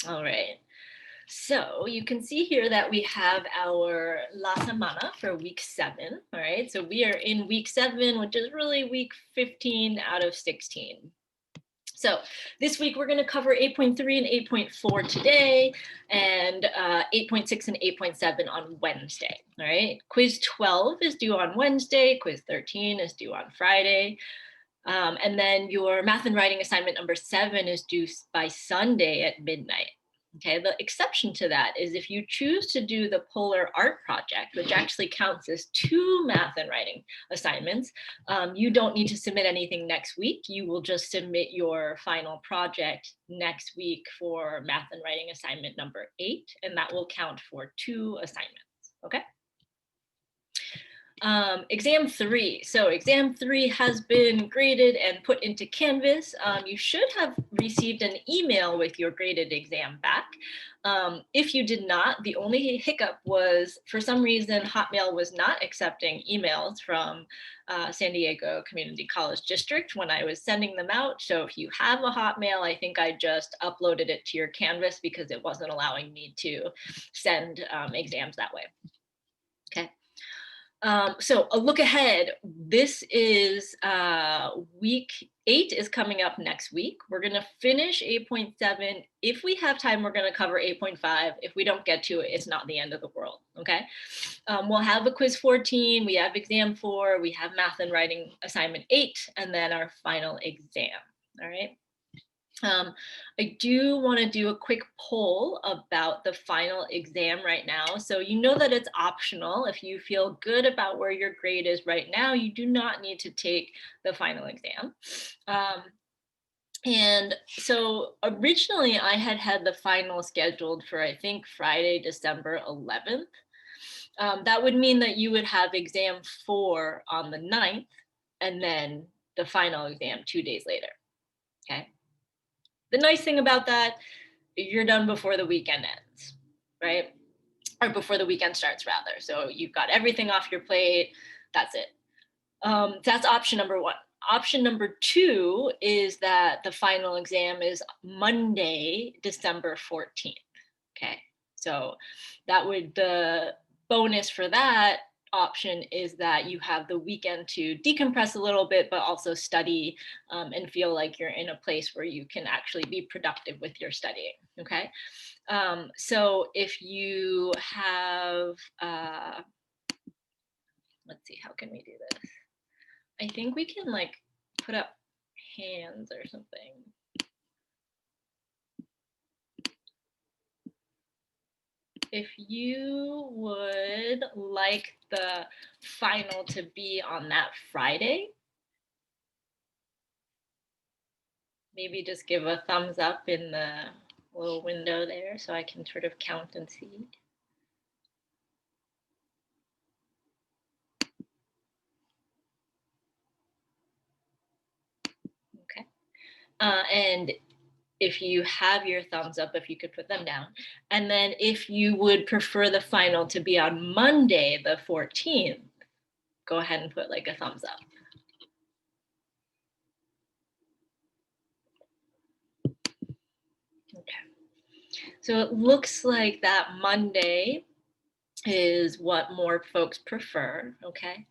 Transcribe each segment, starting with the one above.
All right. So you can see here that we have our La Semana for week 7. All right. So we are in week 7, which is really week 15 out of 16. So this week we're going to cover 8.3 and 8.4 today, and 8.6 and 8.7 on Wednesday. All right. Quiz 12 is due on Wednesday. Quiz 13 is due on Friday. And then your math and writing assignment number 7 is due by Sunday at midnight. Okay, the exception to that is if you choose to do the polar art project, which actually counts as 2 math and writing assignments, you don't need to submit anything next week. You will just submit your final project next week for math and writing assignment number 8, and that will count for 2 assignments, okay? Exam 3. So exam 3 has been graded and put into Canvas. You should have received an email with your graded exam back. If you did not, the only hiccup was for some reason Hotmail was not accepting emails from San Diego Community College District when I was sending them out. So if you have a Hotmail, I think I just uploaded it to your Canvas because it wasn't allowing me to send exams that way. Okay. So a look ahead, this is week 8 is coming up next week. We're going to finish 8.7. If we have time, we're going to cover 8.5. If we don't get to it, it's not the end of the world, okay? We'll have a quiz 14, we have exam 4, we have math and writing assignment 8, and then our final exam, all right? I do want to do a quick poll about the final exam right now. So you know that it's optional. If you feel good about where your grade is right now, you do not need to take the final exam. And so originally I had the final scheduled for, I think, Friday, December 11th. That would mean that you would have exam 4 on the 9th and then the final exam 2 days later, okay? The nice thing about that, you're done before the weekend ends, right? Or before the weekend starts, rather. So you've got everything off your plate. That's it. That's option number 1. Option number 2 is that the final exam is Monday, December 14th. Okay, so that would, the bonus for that option is that you have the weekend to decompress a little bit, but also study and feel like you're in a place where you can actually be productive with your studying, okay? So if you have, let's see, how can we do this? I think we can like put up hands or something. If you would like the final to be on that Friday, maybe just give a thumbs up in the little window there so I can sort of count and see. Okay. And if you have your thumbs up, if you could put them down. And then if you would prefer the final to be on Monday, the 14th, go ahead and put like a thumbs up. Okay. So it looks like that Monday is what more folks prefer, okay?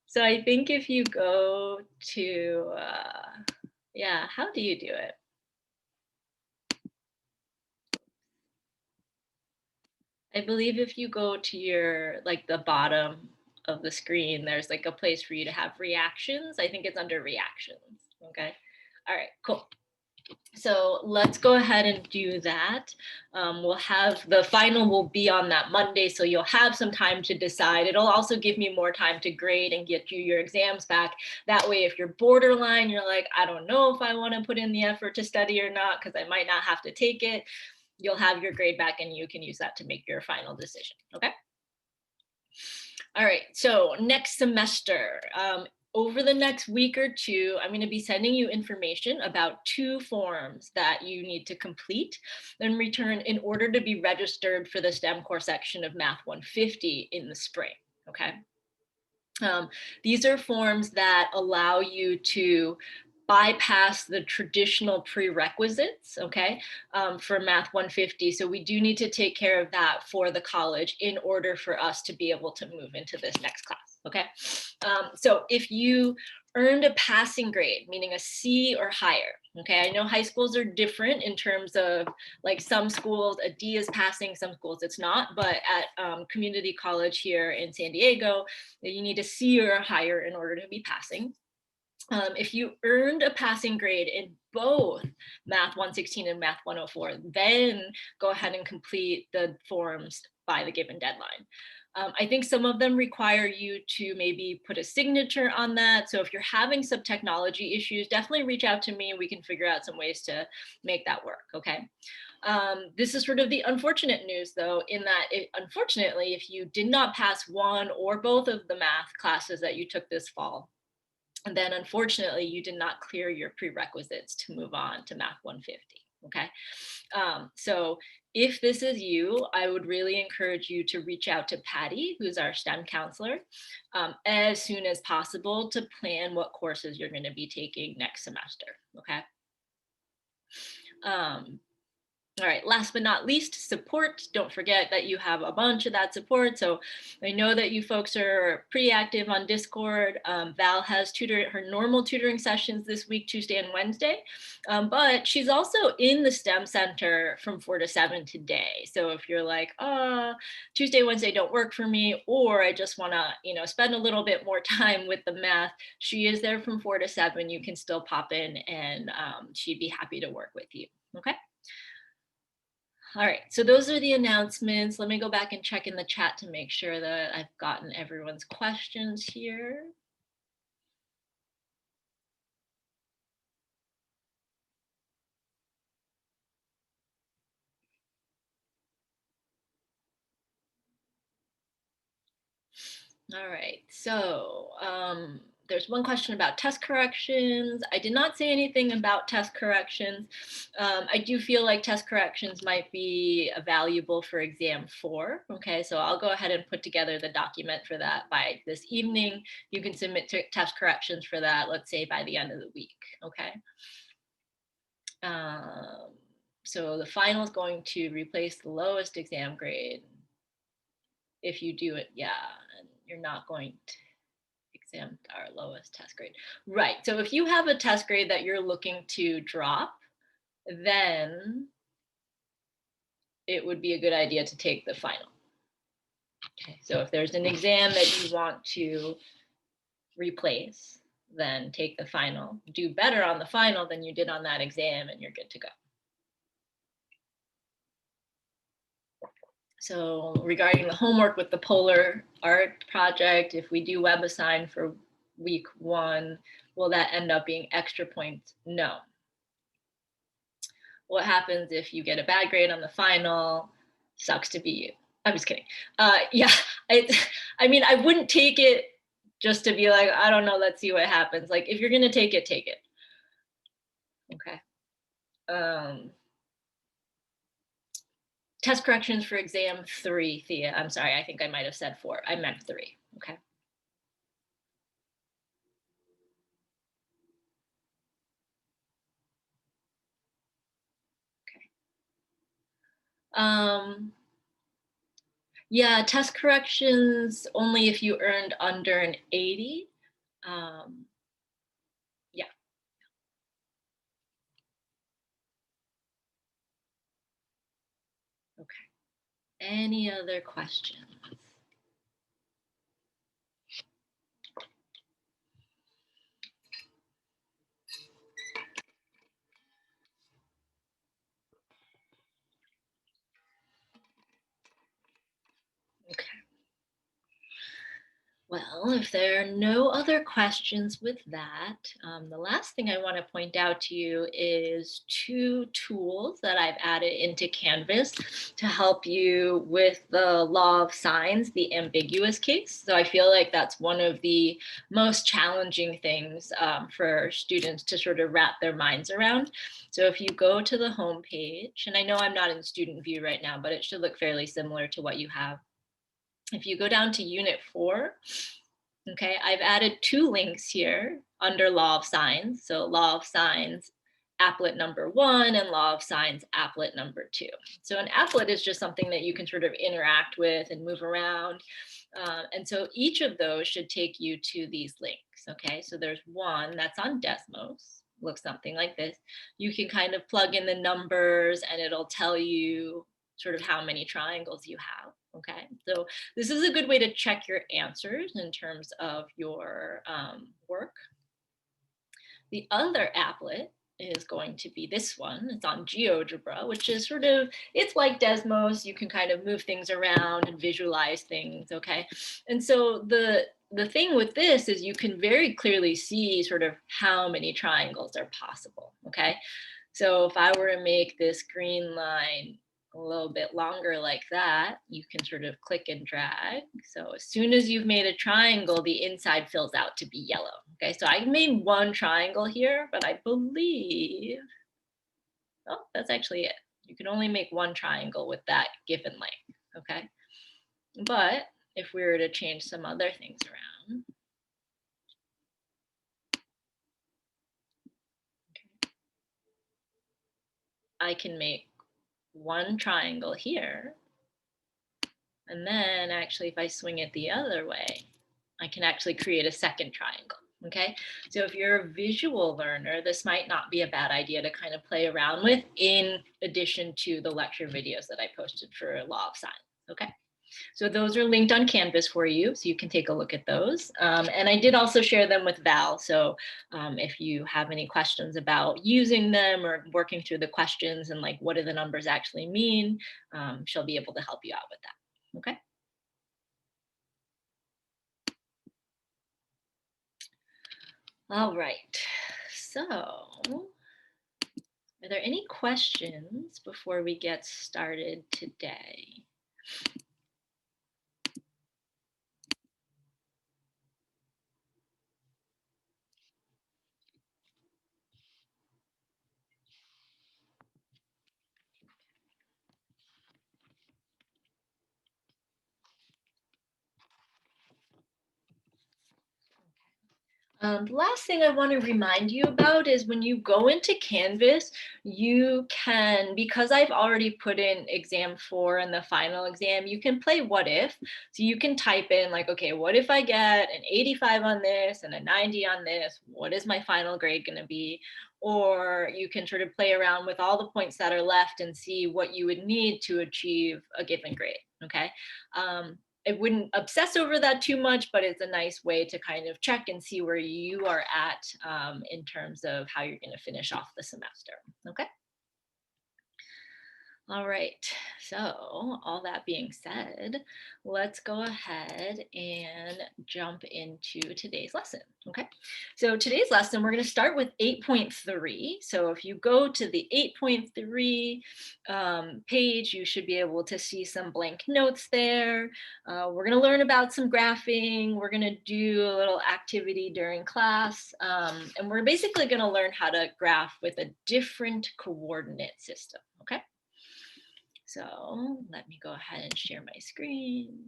So I think if you go to, yeah, how do you do it? I believe if you go to your, like the bottom of the screen, there's like a place for you to have reactions. I think it's under reactions, okay? All right, cool. So let's go ahead and do that. We'll have, the final will be on that Monday, so you'll have some time to decide. It'll also give me more time to grade and get you your exams back. That way, if you're borderline, you're like, I don't know if I want to put in the effort to study or not, because I might not have to take it. You'll have your grade back and you can use that to make your final decision, okay? All right, so next semester, over the next week or 2, I'm going to be sending you information about 2 forms that you need to complete and return in order to be registered for the STEM core section of Math150 in the spring, okay? These are forms that allow you to bypass the traditional prerequisites, okay, for Math 150. So we do need to take care of that for the college in order for us to be able to move into this next class, okay? So if you earned a passing grade, meaning a C or higher, okay, I know high schools are different in terms of, like, some schools a D is passing, some schools it's not, but at community college here in San Diego, you need a C or higher in order to be passing. If you earned a passing grade in both Math 116 and Math 104, then go ahead and complete the forms by the given deadline. I think some of them require you to maybe put a signature on that. So if you're having some technology issues, definitely reach out to me and we can figure out some ways to make that work, okay? This is sort of the unfortunate news, though, in that unfortunately, if you did not pass one or both of the math classes that you took this fall, and then unfortunately, you did not clear your prerequisites to move on to Math 150, okay? So if this is you, I would really encourage you to reach out to Patty, who's our STEM counselor, as soon as possible to plan what courses you're gonna be taking next semester, okay? All right, last but not least, support. Don't forget that you have a bunch of that support. So I know that you folks are pretty active on Discord. Val has her normal tutoring sessions this week, Tuesday and Wednesday, but she's also in the STEM Center from 4 to 7 today. So if you're like, Tuesday, Wednesday don't work for me, or I just wanna, spend a little bit more time with the math, she is there from 4 to 7. You can still pop in and she'd be happy to work with you, okay? All right, so those are the announcements. Let me go back and check in the chat to make sure that I've gotten everyone's questions here. All right, so there's one question about test corrections. I did not say anything about test corrections. I do feel like test corrections might be valuable for exam 4. Okay, so I'll go ahead and put together the document for that by this evening. You can submit test corrections for that, let's say by the end of the week, okay? So the final is going to replace the lowest exam grade. If you do it, yeah, and you're not going to exempt our lowest test grade. Right, so if you have a test grade that you're looking to drop, then it would be a good idea to take the final. Okay, so if there's an exam that you want to replace, then take the final. Do better on the final than you did on that exam and you're good to go. So regarding the homework with the polar art project, if we do WebAssign for week 1, will that end up being extra points? No. What happens if you get a bad grade on the final? Sucks to be you. I'm just kidding. Yeah, I mean, I wouldn't take it just to be like, I don't know, let's see what happens. Like, if you're gonna take it, take it. Okay. Test corrections for exam 3, Thea. I'm sorry, I think I might have said 4. I meant 3. Okay. Yeah, test corrections only if you earned under an 80. Yeah. Okay. Any other questions? Okay. Well, if there are no other questions with that, the last thing I want to point out to you is 2 tools that I've added into Canvas to help you with the law of signs, the ambiguous case. So I feel like that's one of the most challenging things for students to sort of wrap their minds around. So if you go to the home page, and I know I'm not in student view right now, but it should look fairly similar to what you have. If you go down to Unit 4, okay, I've added 2 links here under law of sines. So law of sines, applet number 1, and law of sines, applet number 2. So an applet is just something that you can sort of interact with and move around. And so each of those should take you to these links. Okay, so there's one that's on Desmos, looks something like this. You can kind of plug in the numbers and it'll tell you sort of how many triangles you have. Okay, so this is a good way to check your answers in terms of your work. The other applet is going to be this one. It's on GeoGebra, which is sort of, it's like Desmos. You can kind of move things around and visualize things, okay? And so the thing with this is you can very clearly see sort of how many triangles are possible, okay? So if I were to make this green line a little bit longer like that, you can sort of click and drag. So as soon as you've made a triangle, the inside fills out to be yellow. Okay, so I made one triangle here, but I believe, oh, that's actually it. You can only make one triangle with that given length, okay? But if we were to change some other things around, okay, I can make one triangle here. And then actually, if I swing it the other way, I can actually create a second triangle. Okay, so if you're a visual learner, this might not be a bad idea to kind of play around with in addition to the lecture videos that I posted for Law of Science. Okay, so those are linked on Canvas for you, so you can take a look at those. And I did also share them with Val, so if you have any questions about using them or working through the questions and like what do the numbers actually mean, she'll be able to help you out with that. Okay. All right, so are there any questions before we get started today? The last thing I want to remind you about is when you go into Canvas, you can, because I've already put in exam 4 and the final exam, you can play what if. So you can type in like, okay, what if I get an 85 on this and a 90 on this? What is my final grade going to be? Or you can sort of play around with all the points that are left and see what you would need to achieve a given grade, okay? I wouldn't obsess over that too much, but it's a nice way to kind of check and see where you are at in terms of how you're going to finish off the semester. Okay. All right, so all that being said, let's go ahead and jump into today's lesson, okay? So today's lesson, we're gonna start with 8.3. So if you go to the 8.3 page, you should be able to see some blank notes there. We're gonna learn about some graphing. We're gonna do a little activity during class. And we're basically gonna learn how to graph with a different coordinate system, okay? So let me go ahead and share my screen.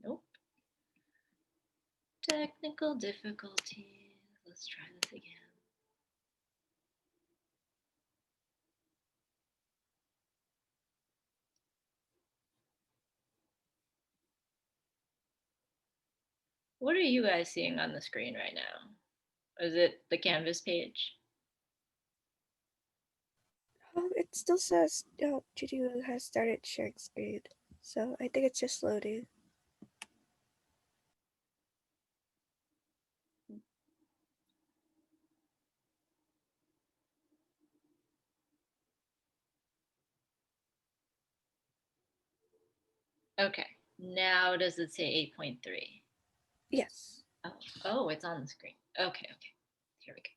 Nope. Technical difficulties. Let's try this again. What are you guys seeing on the screen right now? Is it the Canvas page? It still says Juju has started sharing screen, so I think it's just loading. Okay. Now does it say 8.3? Yes. Oh, it's on the screen. Okay. Here we go.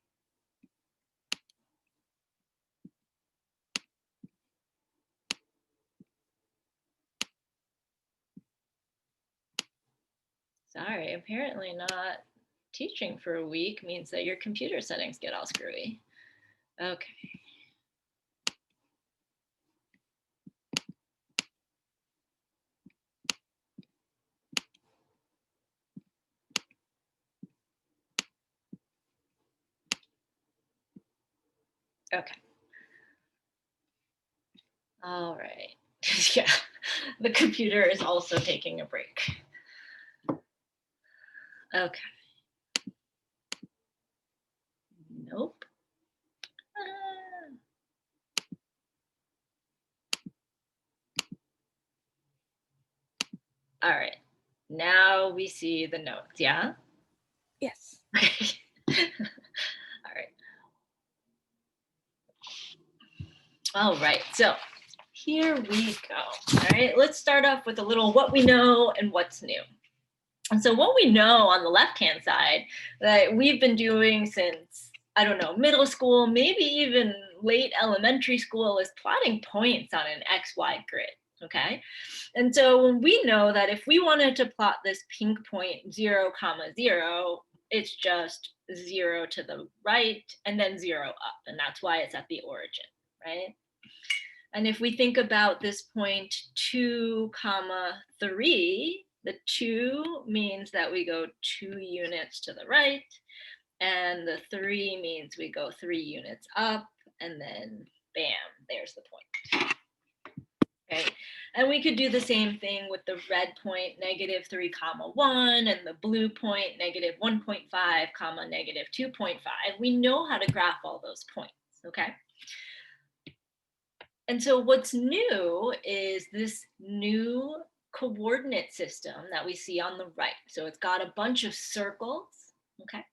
Sorry, apparently not teaching for a week means that your computer settings get all screwy. Okay. Okay. All right. Yeah, the computer is also taking a break. Okay. Nope. All right. Now we see the notes, yeah? Yes. Okay. All right. All right, so here we go. All right, let's start off with a little what we know and what's new. And so what we know on the left-hand side that we've been doing since, I don't know, middle school, maybe even late elementary school is plotting points on an XY grid, okay? And so we know that if we wanted to plot this pink point 0, 0, it's just 0 to the right and then 0 up, and that's why it's at the origin, right? And if we think about this point 2, 3, the 2 means that we go 2 units to the right, and the 3 means we go 3 units up, and then bam, there's the point. Okay, and we could do the same thing with the red point -3, 1, and the blue point -1.5, -2.5. We know how to graph all those points, okay? And so what's new is this new coordinate system that we see on the right. So it's got a bunch of circles, okay?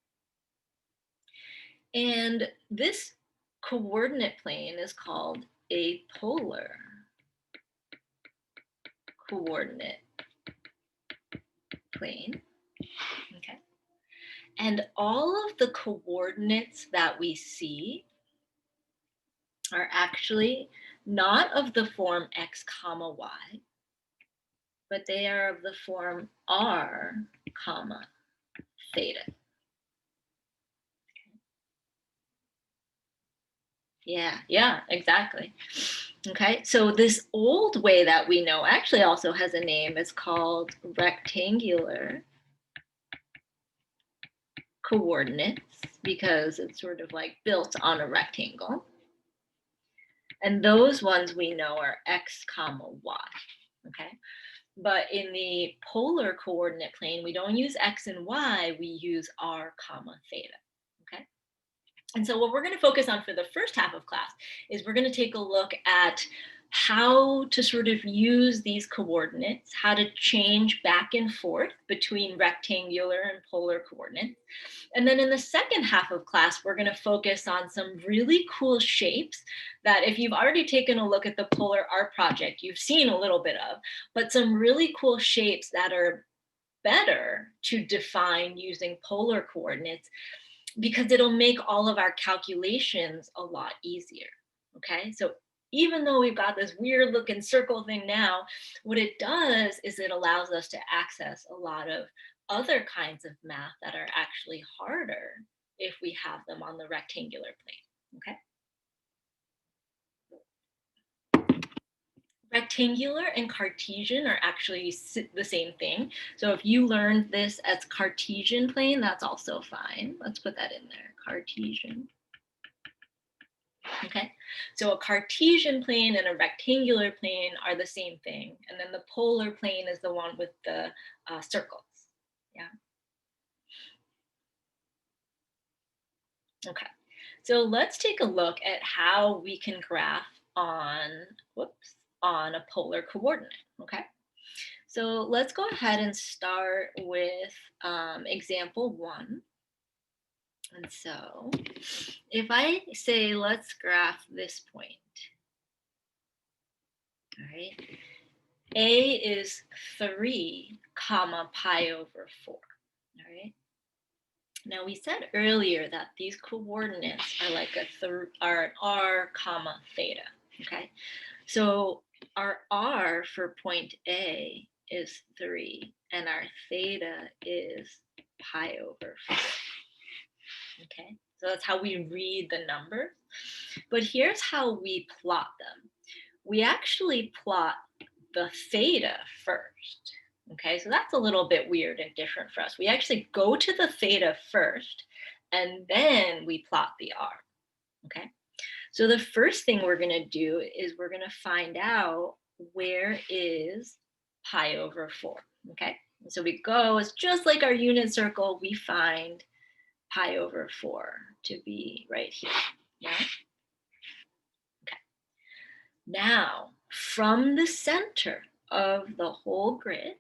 And this coordinate plane is called a polar coordinate plane, okay? And all of the coordinates that we see are actually not of the form x comma y, but they are of the form r comma theta. Yeah, exactly. Okay, so this old way that we know actually also has a name. It's called rectangular coordinates because it's sort of like built on a rectangle. And those ones we know are x comma y, okay? But in the polar coordinate plane, we don't use x and y, we use r comma theta, okay? And so what we're going to focus on for the first half of class is we're going to take a look at how to sort of use these coordinates, how to change back and forth between rectangular and polar coordinates. And then in the second half of class, we're going to focus on some really cool shapes that if you've already taken a look at the Polar Art Project, you've seen a little bit of, but some really cool shapes that are better to define using polar coordinates because it'll make all of our calculations a lot easier, okay? So even though we've got this weird looking circle thing now, what it does is it allows us to access a lot of other kinds of math that are actually harder if we have them on the rectangular plane, okay? Rectangular and Cartesian are actually the same thing. So if you learned this as Cartesian plane, that's also fine. Let's put that in there, Cartesian. Okay, so a Cartesian plane and a rectangular plane are the same thing. And then the polar plane is the one with the circles. Yeah. Okay, so let's take a look at how we can graph on, on a polar coordinate, okay? So let's go ahead and start with example 1. And so if I say, let's graph this point, all right? A is 3 comma pi over 4, all right? Now we said earlier that these coordinates are like are an r comma theta, okay? So our r for point A is 3 and our theta is pi over 4. Okay, so that's how we read the numbers. But here's how we plot them. We actually plot the theta first. Okay, so that's a little bit weird and different for us. We actually go to the theta first, and then we plot the r. Okay, so the first thing we're going to do is we're going to find out where is pi over 4. Okay, so we go, it's just like our unit circle, we find pi over 4 to be right here. Yeah. Okay. Now, from the center of the whole grid,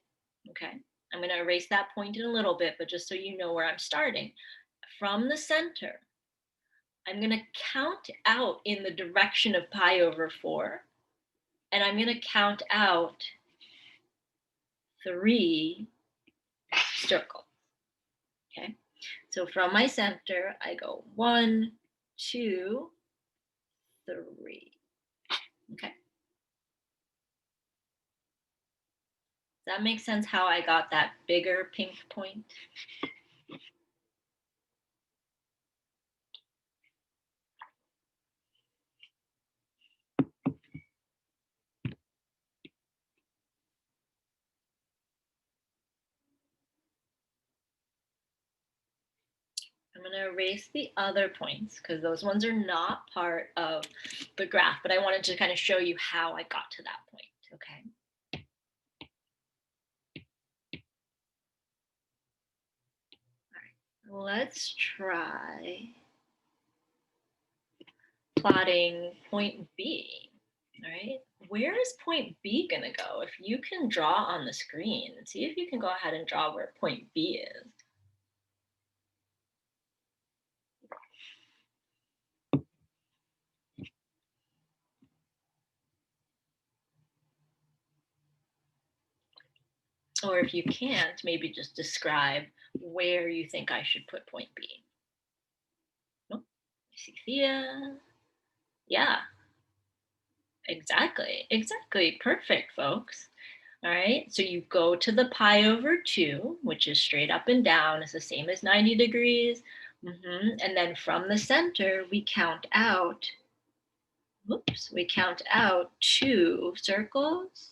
okay, I'm going to erase that point in a little bit, but just so you know where I'm starting. From the center, I'm going to count out in the direction of pi over 4, and I'm going to count out 3 circles. Okay, so from my center, I go 1, 2, 3. Okay. Does that make sense how I got that bigger pink point? I'm going to erase the other points because those ones are not part of the graph, but I wanted to kind of show you how I got to that point, okay? All right, let's try plotting point B, all right? Where is point B going to go? If you can draw on the screen, see if you can go ahead and draw where point B is. Or if you can't, maybe just describe where you think I should put point B. Nope. I see Thea. Yeah, exactly. Perfect, folks. All right, so you go to the pi over 2, which is straight up and down. It's the same as 90 degrees. And then from the center, we count out, we count out 2 circles.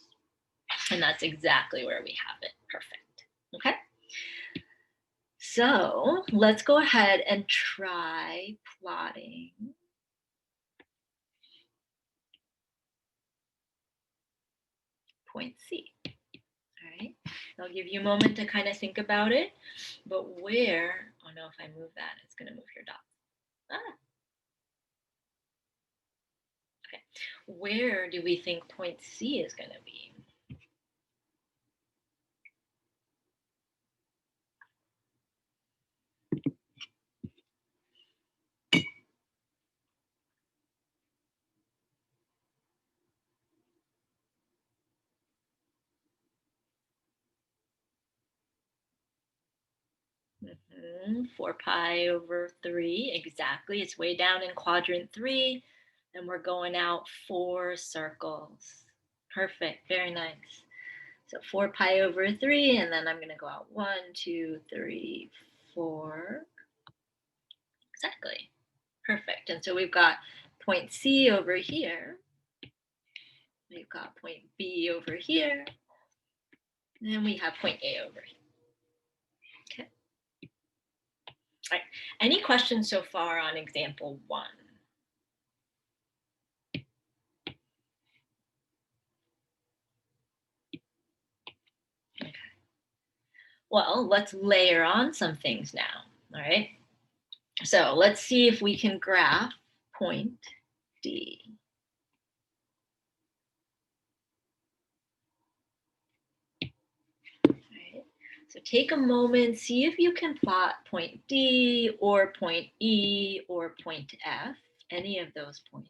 And that's exactly where we have it. Perfect. Okay. So let's go ahead and try plotting point C. All right, I'll give you a moment to kind of think about it, but where, oh no, if I move that, it's gonna move your dots. Ah. Okay, where do we think point C is gonna be? Mm-hmm. 4 pi over 3, exactly. It's way down in quadrant 3, and we're going out 4 circles. Perfect, very nice. So 4 pi over 3, and then I'm going to go out 1, 2, 3, 4. Exactly, perfect. And so we've got point C over here. We've got point B over here. And we have point A over here. Okay. All right. Any questions so far on example 1? Okay. Well, let's layer on some things now. All right. So let's see if we can graph point D. So take a moment, see if you can plot point D or point E or point F, any of those points.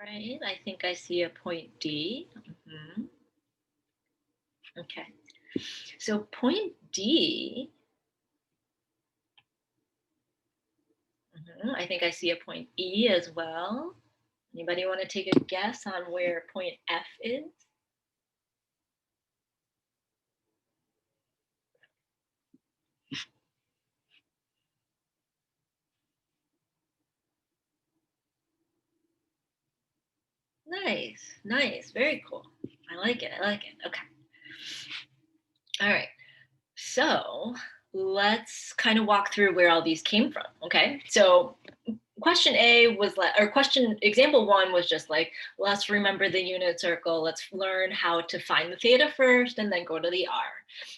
right, I think I see a point D. Okay, so point D, I think I see a point E as well. Anybody want to take a guess on where point F is? Nice, nice, very cool. I like it, I like it. Okay. All right, so let's kind of walk through where all these came from, okay? So question A was like, or question example one was just like, let's remember the unit circle. Let's learn how to find the theta first and then go to the R.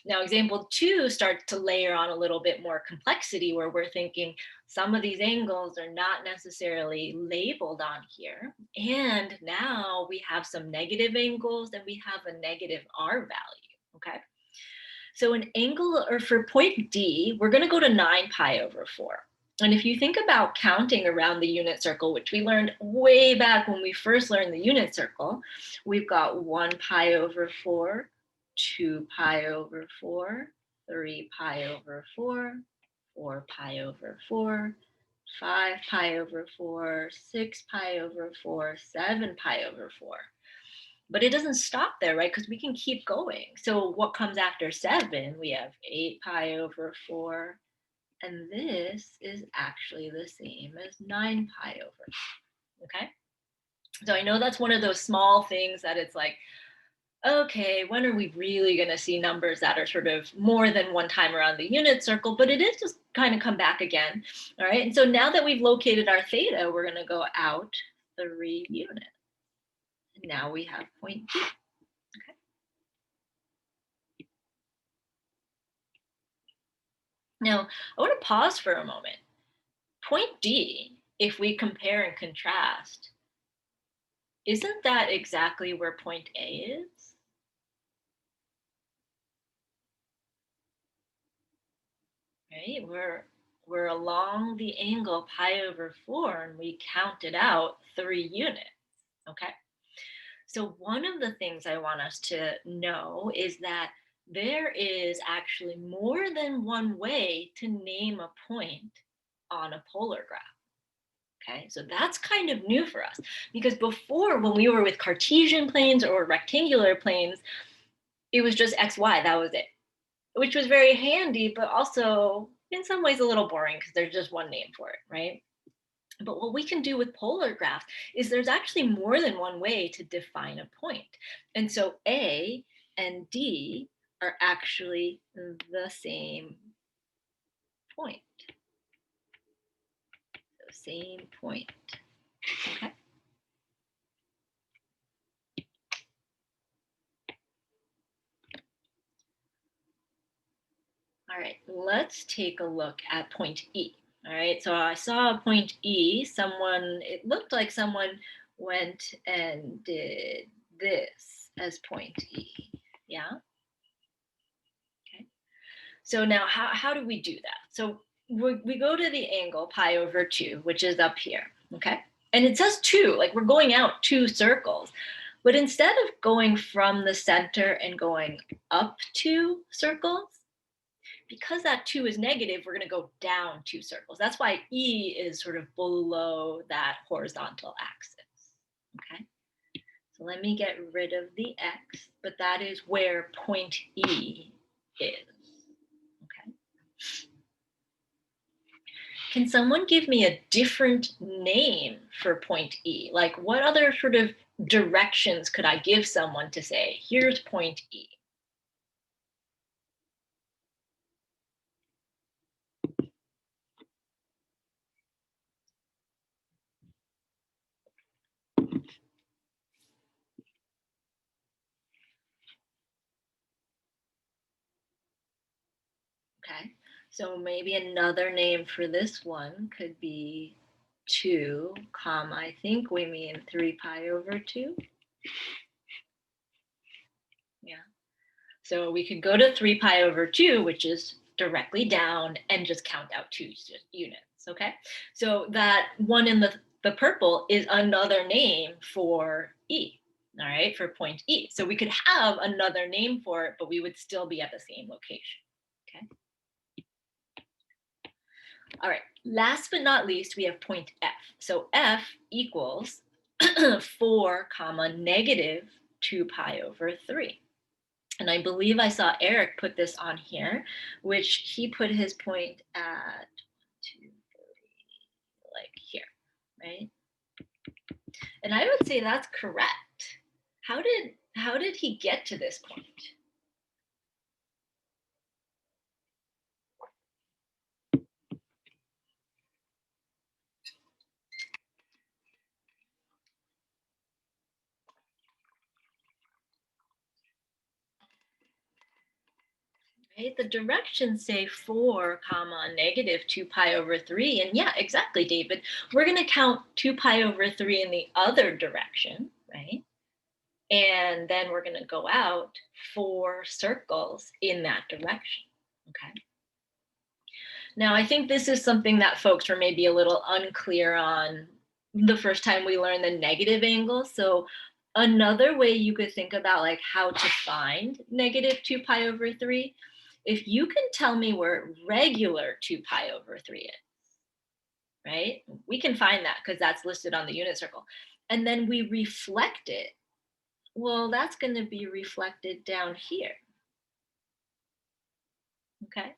Now, example two starts to layer on a little bit more complexity where we're thinking some of these angles are not necessarily labeled on here. And now we have some negative angles and we have a negative R value, okay? So an angle, or for point D, we're going to go to 9 pi over 4. And if you think about counting around the unit circle, which we learned way back when we first learned the unit circle, we've got 1 pi over 4, 2 pi over 4, 3 pi over 4, 4 pi over 4, 5 pi over 4, 6 pi over 4, 7 pi over 4. But it doesn't stop there, right? Because we can keep going. So what comes after 7? We have 8 pi over 4. And this is actually the same as 9 pi over. Okay? So I know that's one of those small things that it's like, okay, when are we really going to see numbers that are sort of more than one time around the unit circle? But it is just kind of come back again. All right? And so now that we've located our theta, we're going to go out 3 units. Now we have point D. Okay. Now, I want to pause for a moment. Point D, if we compare and contrast, isn't that exactly where point A is? Right? We're along the angle pi over 4 and we counted out 3 units. Okay. So one of the things I want us to know is that there is actually more than one way to name a point on a polar graph. Okay, so that's kind of new for us because before, when we were with Cartesian planes or rectangular planes, it was just x, y, that was it, which was very handy, but also in some ways a little boring because there's just one name for it, right? But what we can do with polar graphs is there's actually more than one way to define a point. And so A and D are actually the same point. The same point. Okay. All right, let's take a look at point E. All right, so I saw point E, it looked like someone went and did this as point E. Yeah. Okay. So now how do we do that? So we go to the angle pi over 2, which is up here. Okay. And it says 2, like we're going out 2 circles. But instead of going from the center and going up 2 circles, because that 2 is negative, we're going to go down 2 circles. That's why E is sort of below that horizontal axis. Okay. So let me get rid of the X, but that is where point E is. Okay. Can someone give me a different name for point E? Like what other sort of directions could I give someone to say, here's point E? Okay, so maybe another name for this one could be 2, comma, I think we mean 3 pi over 2. Yeah, so we could go to 3 pi over 2, which is directly down, and just count out 2 units, okay? So that one in the the purple is another name for E, all right, for point E. So we could have another name for it, but we would still be at the same location, okay? All right, last but not least, we have point F. So F equals 4 comma negative 2 pi over 3. And I believe I saw Eric put this on here, which he put his point at 230, like here, right? And I would say that's correct. How did he get to this point? Right? The directions say 4 comma negative 2 pi over 3. And yeah, exactly, David. We're going to count 2 pi over 3 in the other direction, right? And then we're going to go out 4 circles in that direction, okay? Now, I think this is something that folks were maybe a little unclear on the first time we learned the negative angle. So another way you could think about like how to find negative 2 pi over 3, if you can tell me where regular 2 pi over 3 is, right? We can find that because that's listed on the unit circle. And then we reflect it. Well, that's going to be reflected down here. Okay.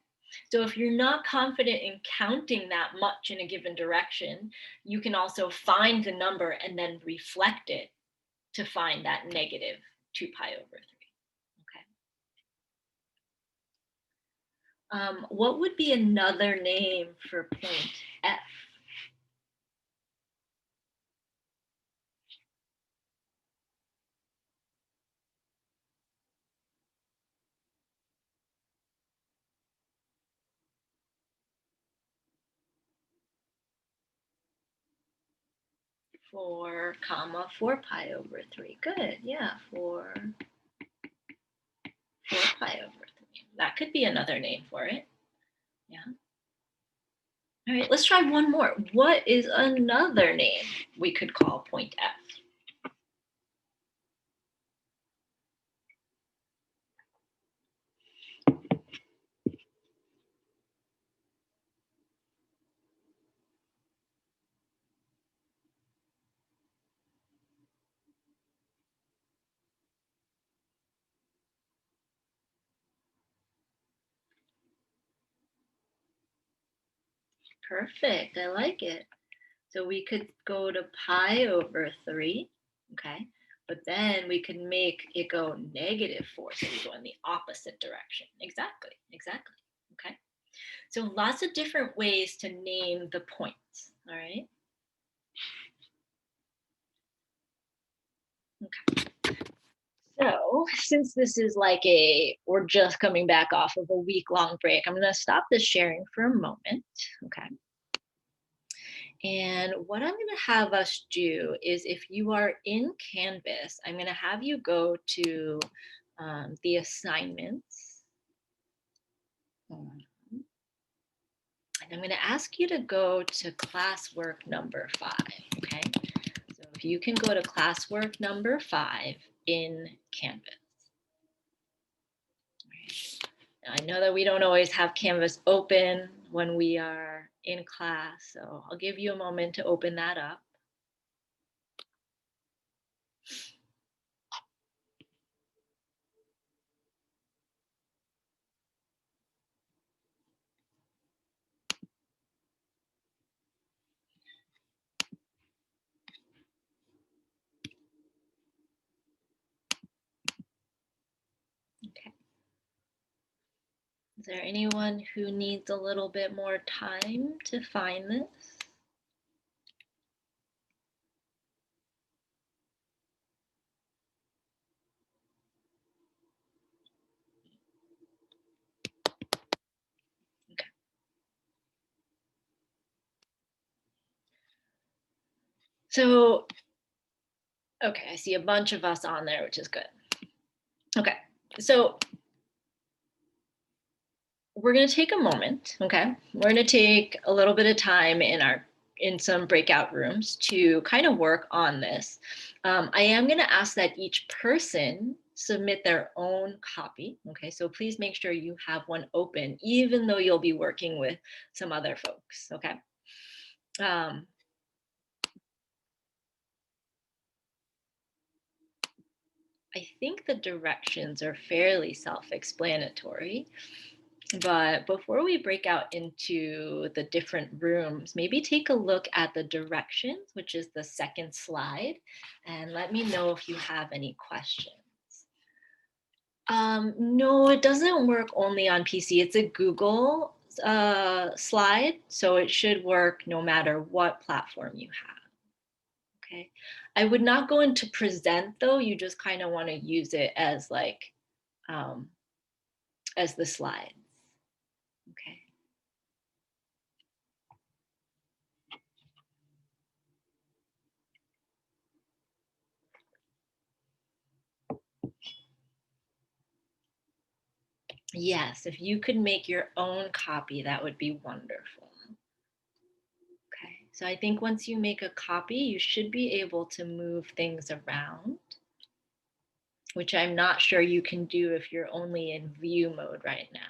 So if you're not confident in counting that much in a given direction, you can also find the number and then reflect it to find that negative 2 pi over 3. Okay. What would be another name for point F? Four comma 4 pi over 3. Good. Yeah, 4 pi over 3. That could be another name for it. Yeah. All right, let's try one more. What is another name we could call point F? Perfect, I like it. So we could go to pi over 3, okay? But then we could make it go negative 4, so we go in the opposite direction. Exactly, okay? So lots of different ways to name the points, all right? Okay. So since this is like we're just coming back off of a week-long break, I'm gonna stop the sharing for a moment, okay? And what I'm going to have us do is if you are in Canvas, I'm going to have you go to the assignments. And I'm going to ask you to go to classwork number 5, okay? So if you can go to classwork number 5 in Canvas. Now, I know that we don't always have Canvas open when we are in class, so I'll give you a moment to open that up. Okay. Is there anyone who needs a little bit more time to find this? Okay. So, okay, I see a bunch of us on there, which is good. Okay, so we're going to take a moment, okay? We're going to take a little bit of time in in some breakout rooms to kind of work on this. I am going to ask that each person submit their own copy. Okay, so please make sure you have one open, even though you'll be working with some other folks. Okay. I think the directions are fairly self-explanatory. But before we break out into the different rooms, maybe take a look at the directions, which is the second slide, and let me know if you have any questions. No, it doesn't work only on PC. It's a Google slide, so it should work no matter what platform you have. Okay. I would not go into present though. You just kind of want to use it as like, as the slides. Okay. Yes, if you could make your own copy, that would be wonderful. Okay, so I think once you make a copy, you should be able to move things around, which I'm not sure you can do if you're only in view mode right now.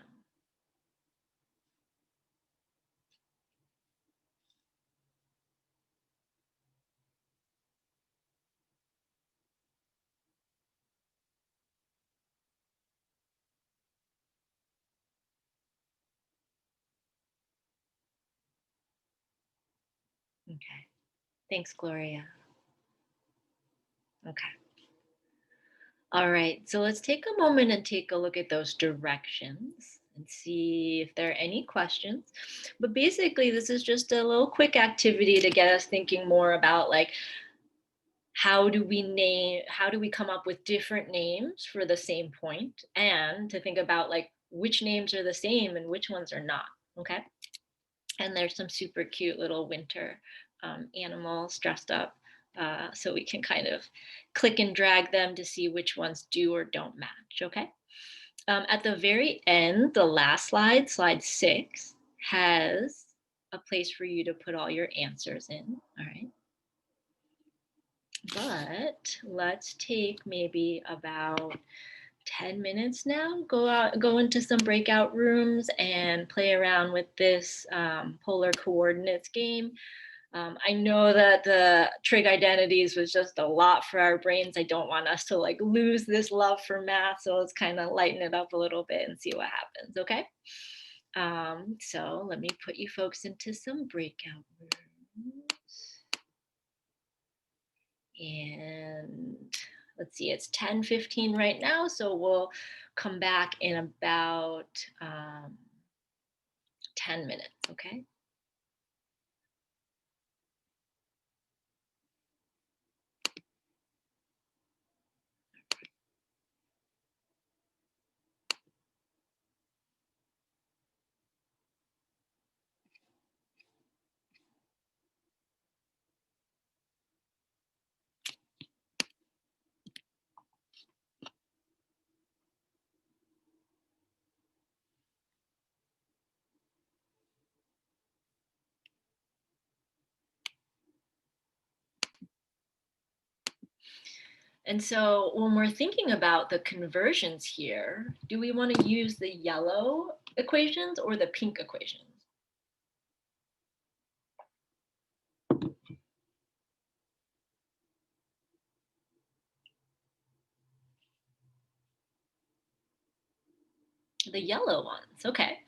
Okay, thanks, Gloria. Okay. All right, so let's take a moment and take a look at those directions and see if there are any questions. But basically, this is just a little quick activity to get us thinking more about like, how do we come up with different names for the same point, and to think about like which names are the same and which ones are not. Okay. And there's some super cute little winter animals dressed up, so we can kind of click and drag them to see which ones do or don't match. Okay. At the very end, the last slide, slide 6, has a place for you to put all your answers in. All right. But let's take maybe about 10 minutes now, go into some breakout rooms and play around with this polar coordinates game. I know that the trig identities was just a lot for our brains. I don't want us to like lose this love for math, so let's kind of lighten it up a little bit and see what happens. Okay. So let me put you folks into some breakout rooms. And let's see, it's 10:15 right now, so we'll come back in about 10 minutes, okay? And so when we're thinking about the conversions here, do we want to use the yellow equations or the pink equations? The yellow ones, okay.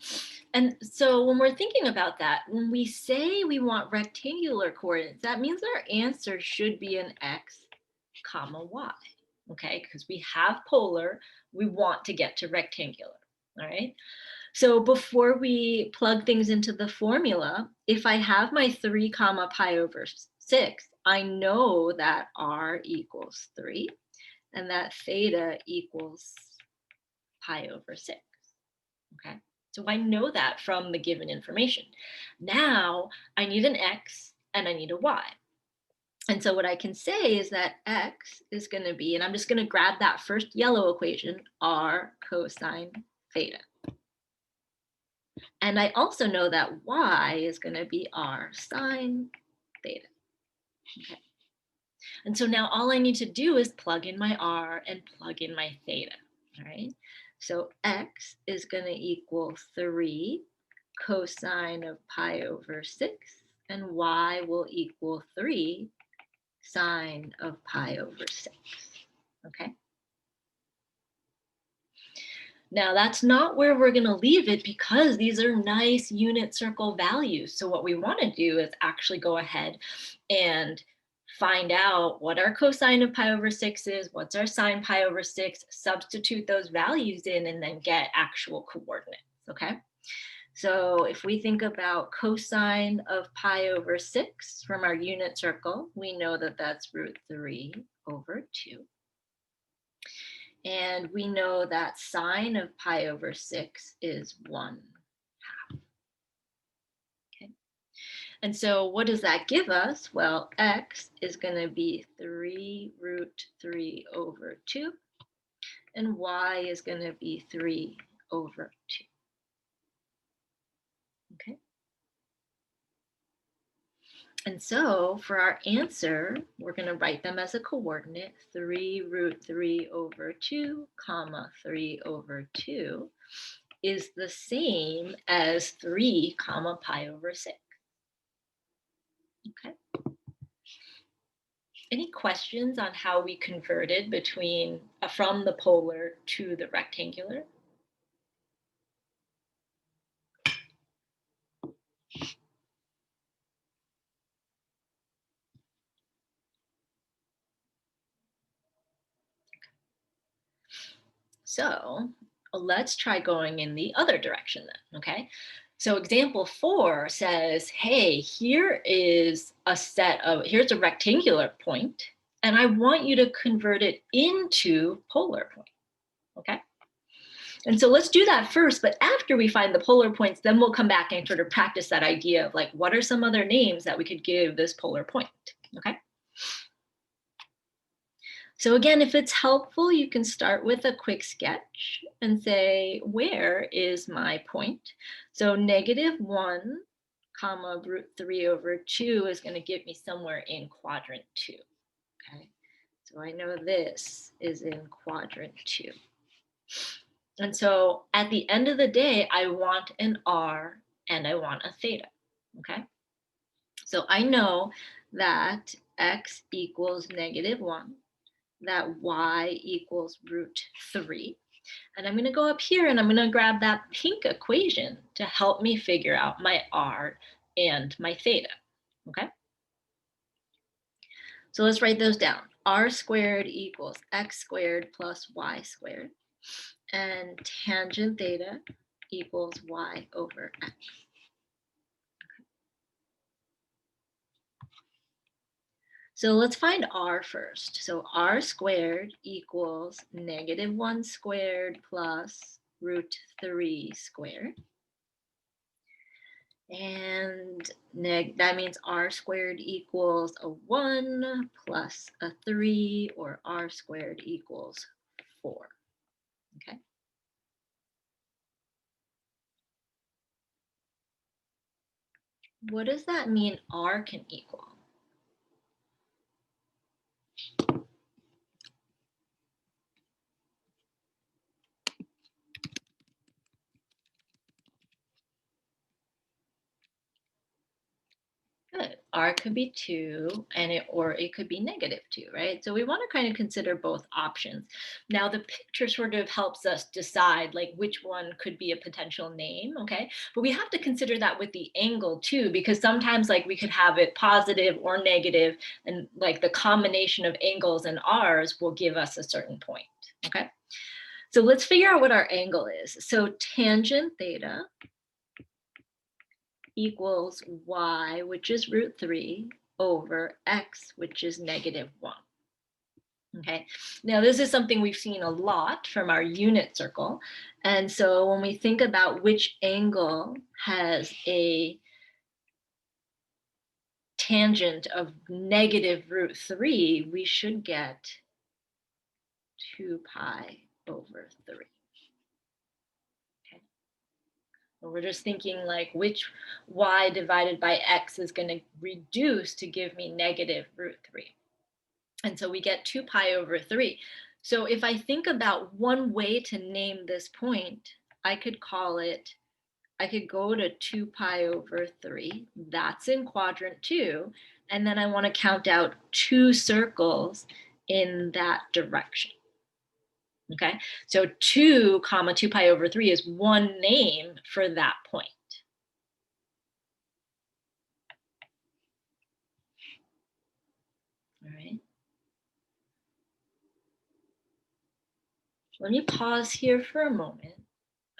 And so when we're thinking about that, when we say we want rectangular coordinates, that means our answer should be an x comma y, okay? Because we have polar, we want to get to rectangular, all right? So before we plug things into the formula, if I have my 3 comma pi over 6, I know that r equals 3 and that theta equals pi over 6. Okay, so I know that from the given information. Now I need an x and I need a y. And so what I can say is that x is going to be, and I'm just going to grab that first yellow equation, r cosine theta. And I also know that y is going to be r sine theta. Okay. And so now all I need to do is plug in my r and plug in my theta. All right. So x is going to equal 3 cosine of pi over 6, and y will equal 3 sine of pi over 6. Okay. Now that's not where we're going to leave it because these are nice unit circle values. So what we want to do is actually go ahead and find out what our cosine of pi over 6 is, what's our sine pi over 6, substitute those values in, and then get actual coordinates, okay? So if we think about cosine of pi over 6 from our unit circle, we know that that's root 3 over 2. And we know that sine of pi over 6 is 1/2. Okay. And so what does that give us? Well, x is going to be 3 root 3 over 2. And y is going to be 3 over 2. Okay. And so for our answer, we're going to write them as a coordinate, 3 root 3 over 2, comma 3 over 2 is the same as 3 comma pi over 6. Okay. Any questions on how we converted between from the polar to the rectangular? So let's try going in the other direction then, okay? So example 4 says, hey, here's a rectangular point, and I want you to convert it into polar point, okay? And so let's do that first, but after we find the polar points, then we'll come back and sort of practice that idea of like, what are some other names that we could give this polar point, okay? So again, if it's helpful, you can start with a quick sketch and say, where is my point? So -1 comma root 3 over 2 is going to give me somewhere in quadrant 2. Okay, so I know this is in quadrant 2. And so at the end of the day, I want an r and I want a theta. Okay, so I know that x equals -1, that y equals root 3. And I'm going to go up here and I'm going to grab that pink equation to help me figure out my r and my theta. Okay? So let's write those down. R squared equals x squared plus y squared. And tangent theta equals y over x. So let's find r first. So r squared equals -1 squared plus root 3 squared. And that means r squared equals a 1 plus a 3, or r squared equals 4. Okay. What does that mean r can equal? Good. R could be 2, or it could be -2, right? So we want to kind of consider both options. Now the picture sort of helps us decide like which one could be a potential name, okay? But we have to consider that with the angle too, because sometimes like we could have it positive or negative, and like the combination of angles and r's will give us a certain point, okay? So let's figure out what our angle is. So tangent theta equals y, which is root 3, over x, which is -1. Okay, now this is something we've seen a lot from our unit circle. And so when we think about which angle has a tangent of -root 3, we should get 2 pi over 3. Okay. We're just thinking like which y divided by x is going to reduce to give me negative root 3. And so we get 2 pi over 3. So if I think about one way to name this point, I could call it, I could go to 2 pi over 3. That's in quadrant 2. And then I want to count out 2 circles in that direction. Okay, so 2 comma 2 pi over 3 is one name for that point. All right. Let me pause here for a moment.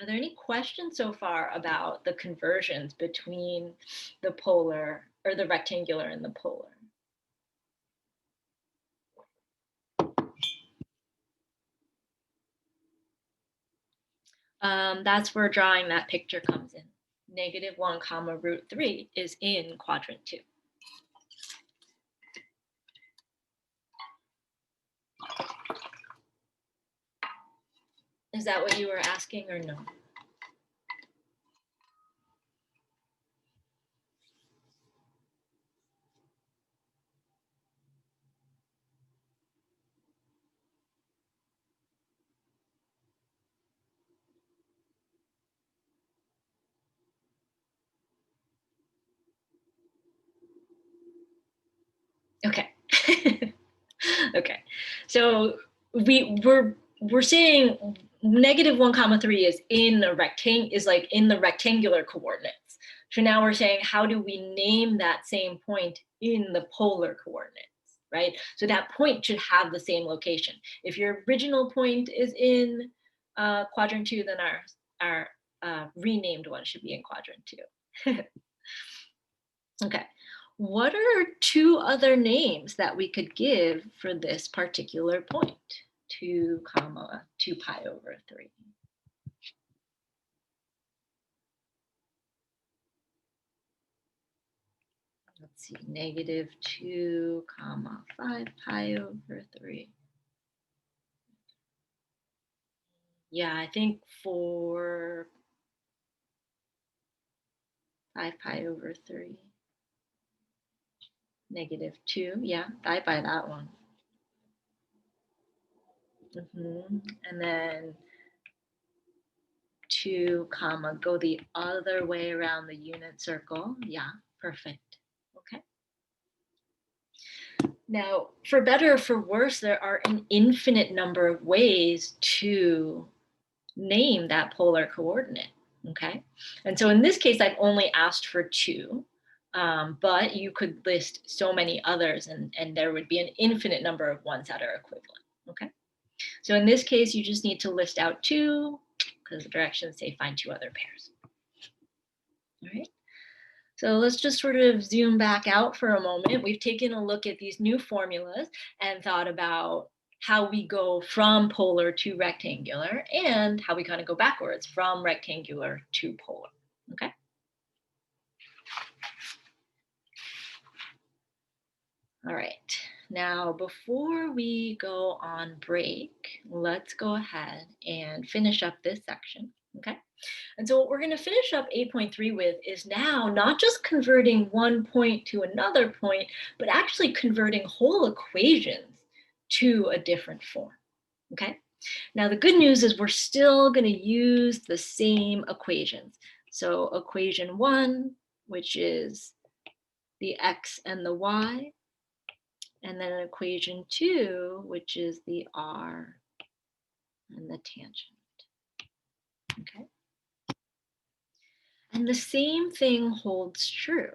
Are there any questions so far about the conversions between the polar or the rectangular and the polar? That's where drawing that picture comes in. Negative 1 comma root 3 is in quadrant 2. Is that what you were asking or no? Okay. Okay. So we're saying negative 1 comma 3 is in a is like in the rectangular coordinates. So now we're saying, how do we name that same point in the polar coordinates, right? So that point should have the same location. If your original point is in quadrant 2, then our renamed one should be in quadrant 2. Okay. What are 2 other names that we could give for this particular point? 2 comma 2 pi over 3. Let's see, negative 2 comma 5 pi over 3. Yeah, I think for 5 pi over 3. Negative 2, yeah, I buy that one. And then 2 comma, go the other way around the unit circle. Yeah, perfect. Okay. Now, for better or for worse, there are an infinite number of ways to name that polar coordinate, okay? And so in this case, I've only asked for 2, but you could list so many others and there would be an infinite number of ones that are equivalent, okay? So in this case, you just need to list out 2 because the directions say find 2 other pairs. All right. So let's just sort of zoom back out for a moment. We've taken a look at these new formulas and thought about how we go from polar to rectangular and how we kind of go backwards from rectangular to polar, okay? All right, now before we go on break, let's go ahead and finish up this section, okay? And so what we're going to finish up 8.3 with is now not just converting one point to another point, but actually converting whole equations to a different form, okay? Now the good news is we're still going to use the same equations. So equation 1, which is the x and the y, and then equation 2, which is the r and the tangent, okay? And the same thing holds true.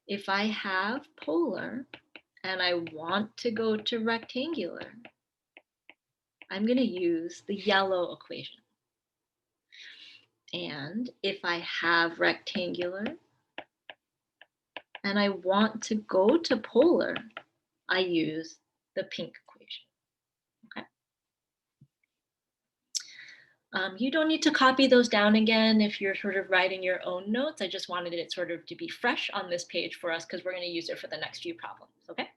If I have polar and I want to go to rectangular, I'm going to use the yellow equation. And if I have rectangular and I want to go to polar, I use the pink equation. Okay. You don't need to copy those down again if you're sort of writing your own notes. I just wanted it sort of to be fresh on this page for us because we're going to use it for the next few problems, okay?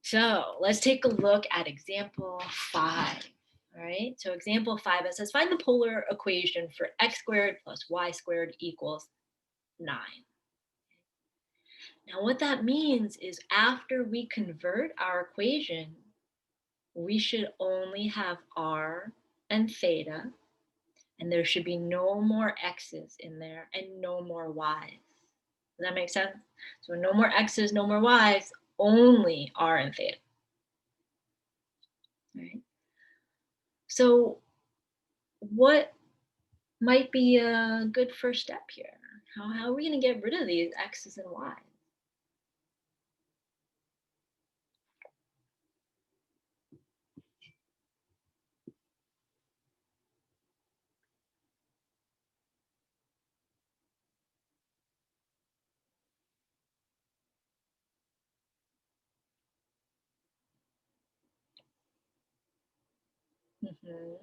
So let's take a look at example 5. All right, so example 5, it says find the polar equation for x squared plus y squared equals 9. Now what that means is after we convert our equation, we should only have r and theta, and there should be no more x's in there and no more y's. Does that make sense? So no more x's, no more y's, only r and theta. Right? So what might be a good first step here? How are we going to get rid of these x's and y's?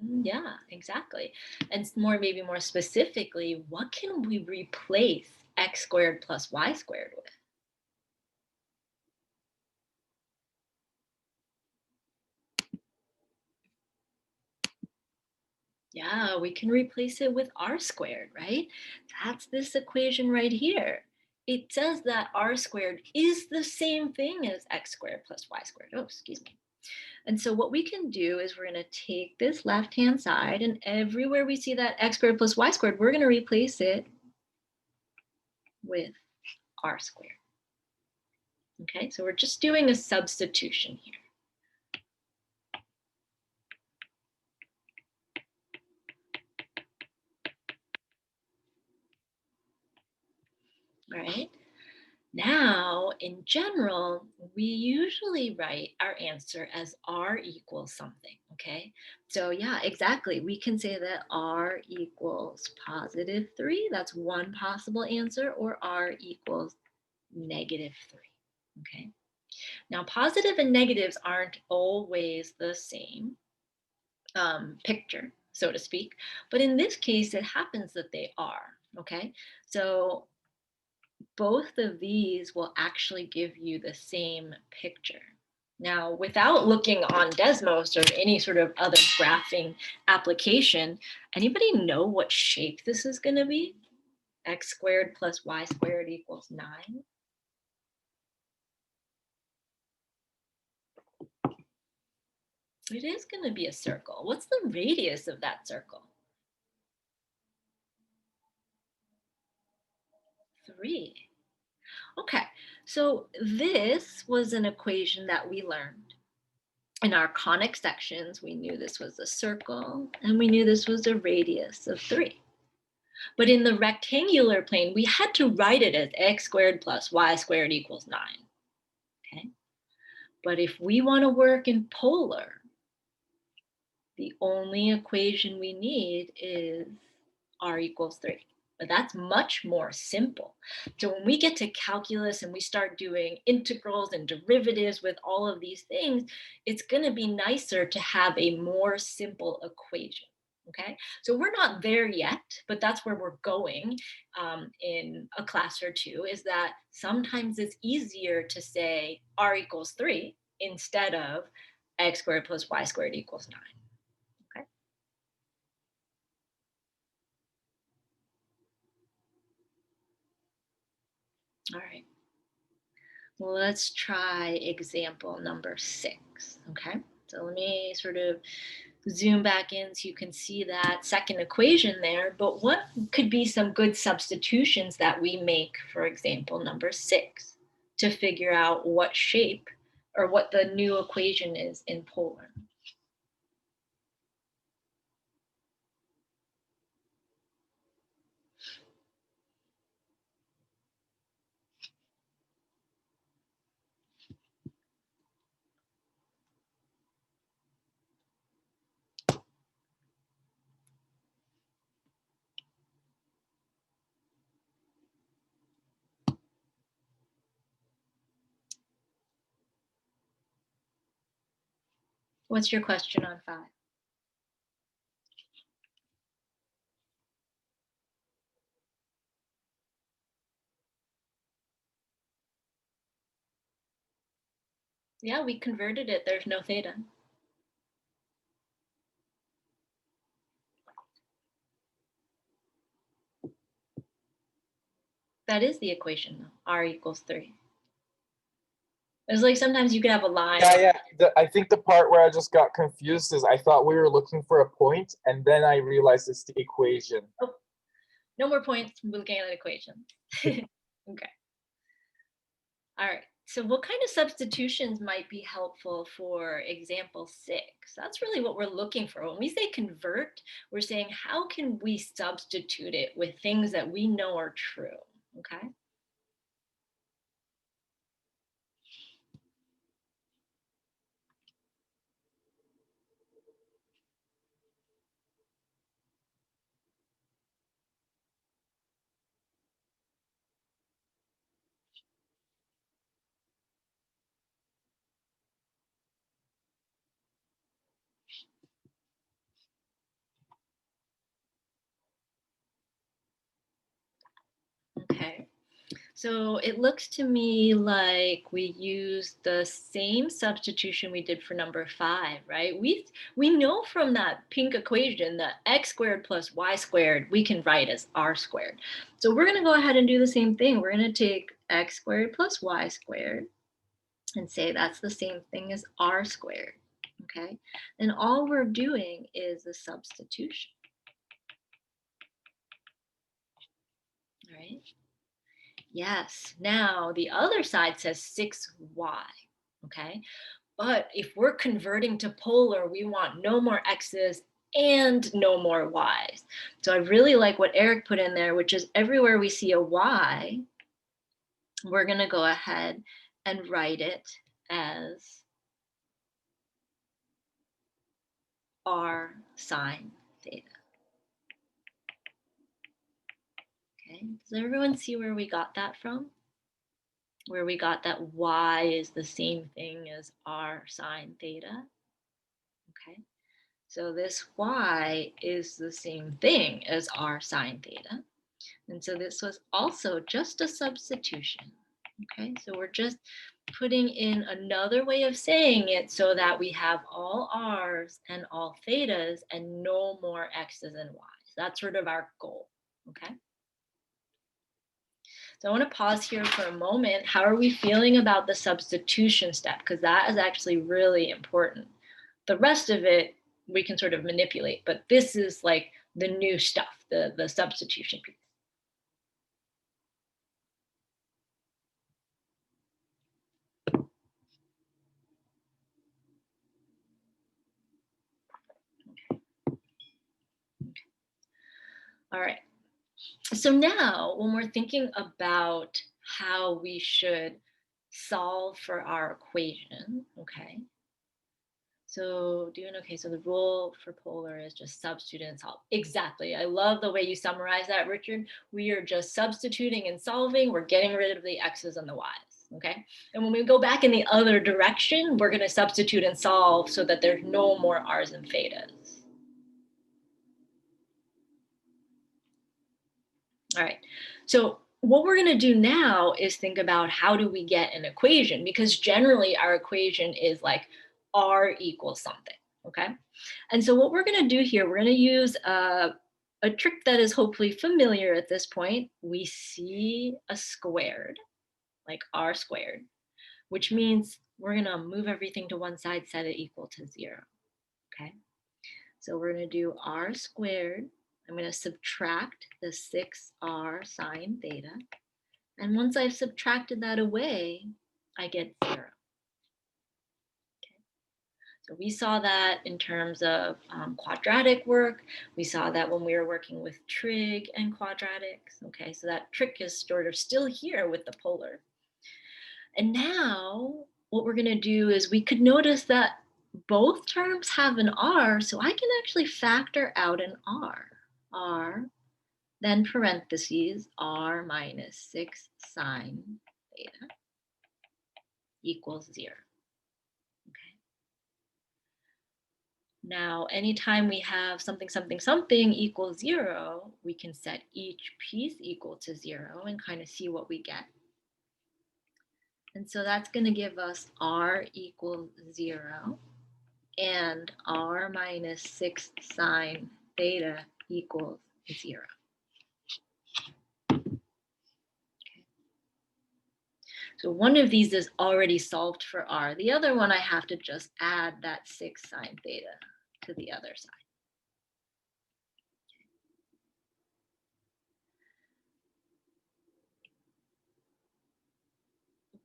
Yeah, exactly. And maybe more specifically, what can we replace x squared plus y squared with? Yeah, we can replace it with r squared, right? That's this equation right here. It says that r squared is the same thing as x squared plus y squared. Oh, excuse me. And so what we can do is we're going to take this left-hand side, and everywhere we see that x squared plus y squared, we're going to replace it with r squared. Okay, so we're just doing a substitution here. All right. Now, in general, we usually write our answer as r equals something, okay? So yeah, exactly. We can say that r equals positive 3. That's one possible answer, or r equals negative 3, okay? Now, positive and negatives aren't always the same picture, so to speak, but in this case, it happens that they are, okay? So both of these will actually give you the same picture. Now, without looking on Desmos or any sort of other graphing application, anybody know what shape this is going to be? X squared plus y squared equals 9. It is going to be a circle. What's the radius of that circle? 3. Okay, so this was an equation that we learned. In our conic sections, we knew this was a circle, and we knew this was a radius of 3. But in the rectangular plane, we had to write it as x squared plus y squared equals 9. Okay? But if we want to work in polar, the only equation we need is r equals 3. But that's much more simple. So when we get to calculus and we start doing integrals and derivatives with all of these things, it's going to be nicer to have a more simple equation. Okay, so we're not there yet, but that's where we're going in a class or two, is that sometimes it's easier to say r equals 3 instead of x squared plus y squared equals 9. Okay. All right. Let's try example number 6, okay? So let me sort of zoom back in so you can see that second equation there, but what could be some good substitutions that we make for example number 6 to figure out what shape or what the new equation is in polar? What's your question on 5? Yeah, we converted it. There's no theta. That is the equation though, r equals 3. It's like sometimes you could have a line. Yeah. I think the part where I just got confused is I thought we were looking for a point, and then I realized it's the equation. Oh, no more points. We're looking at an equation. Okay. All right. So what kind of substitutions might be helpful for example 6? That's really what we're looking for. When we say convert, we're saying how can we substitute it with things that we know are true, okay? Okay. So it looks to me like we use the same substitution we did for number 5, right? We know from that pink equation that x squared plus y squared we can write as r squared. So we're going to go ahead and do the same thing. We're going to take x squared plus y squared and say that's the same thing as r squared, okay? And all we're doing is a substitution, all right? Yes, now the other side says 6y, okay? But if we're converting to polar, we want no more x's and no more y's. So I really like what Eric put in there, which is everywhere we see a y, we're gonna go ahead and write it as r sine theta. Okay, does everyone see where we got that from? Where we got that y is the same thing as r sine theta? Okay, so this y is the same thing as r sine theta. And so this was also just a substitution. Okay, so we're just putting in another way of saying it so that we have all r's and all thetas and no more x's and y's. That's sort of our goal. Okay. So I want to pause here for a moment. How are we feeling about the substitution step? Because that is actually really important. The rest of it we can sort of manipulate, but this is like the new stuff, the substitution piece. All right. So now when we're thinking about how we should solve for our equation, okay? So so the rule for polar is just substitute and solve. Exactly. I love the way you summarize that, Richard. We are just substituting and solving. We're getting rid of the x's and the y's, okay? And when we go back in the other direction, we're going to substitute and solve so that there's no more r's and thetas. All right, so what we're going to do now is think about how do we get an equation, because generally our equation is like r equals something, okay? And so what we're going to do here, we're going to use a trick that is hopefully familiar at this point. We see a squared, like r squared, which means we're going to move everything to one side, set it equal to 0, okay? So we're going to do r squared. I'm going to subtract the 6r sine theta. And once I've subtracted that away, I get 0. Okay. So we saw that in terms of quadratic work. We saw that when we were working with trig and quadratics. Okay, so that trick is sort of still here with the polar. And now what we're going to do is we could notice that both terms have an r, so I can actually factor out an r, then parentheses, r minus 6 sine theta equals 0. Okay. Now, anytime we have something, something, something equals 0, we can set each piece equal to 0 and kind of see what we get. And so that's going to give us r equals 0 and r minus 6 sine theta equals 0. So one of these is already solved for r. The other one, I have to just add that 6 sine theta to the other side.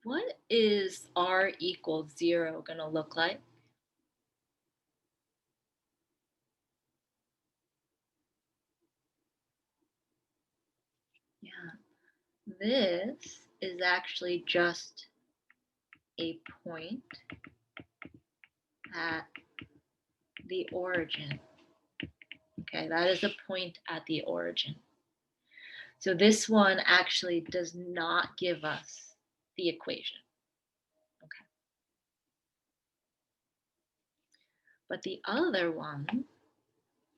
What is r equals 0 going to look like? Yeah, this is actually just a point at the origin. Okay, that is a point at the origin. So this one actually does not give us the equation. Okay. But the other one,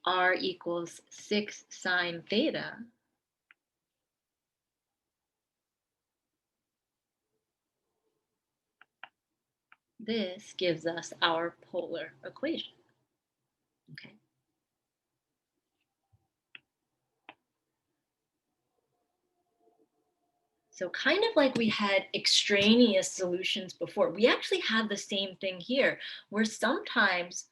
r equals 6 sine theta, this gives us our polar equation. Okay. So kind of like we had extraneous solutions before, we actually have the same thing here, where sometimes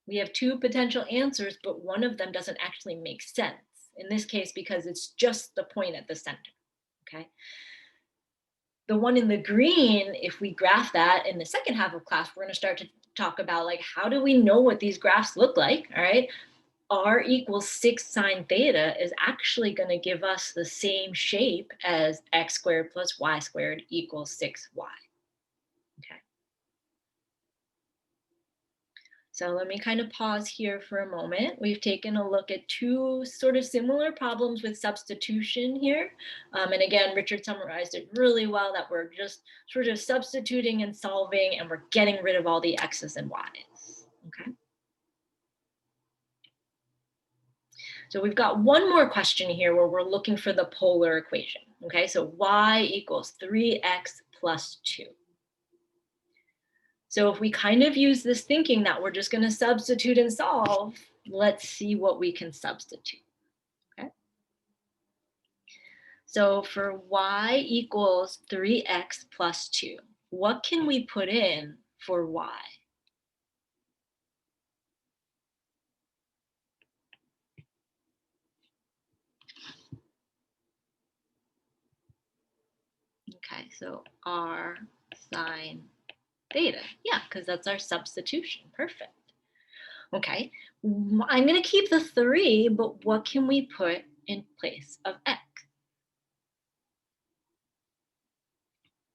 we have two potential answers, but one of them doesn't actually make sense. In this case, because it's just the point at the center, okay? The one in the green, if we graph that in the second half of class, we're gonna start to talk about like, how do we know what these graphs look like, all right? R equals 6 sine theta is actually going to give us the same shape as x squared plus y squared equals 6y. Okay. So let me kind of pause here for a moment. We've taken a look at two sort of similar problems with substitution here. And again, Richard summarized it really well, that we're just sort of substituting and solving, and we're getting rid of all the x's and y's. Okay. So we've got one more question here where we're looking for the polar equation. Okay, so y equals 3x plus 2. So if we kind of use this thinking that we're just going to substitute and solve, let's see what we can substitute. Okay. So for y equals 3x plus 2, what can we put in for y? Okay, so r sine theta. Yeah, because that's our substitution. Perfect. Okay, I'm going to keep the 3, but what can we put in place of x?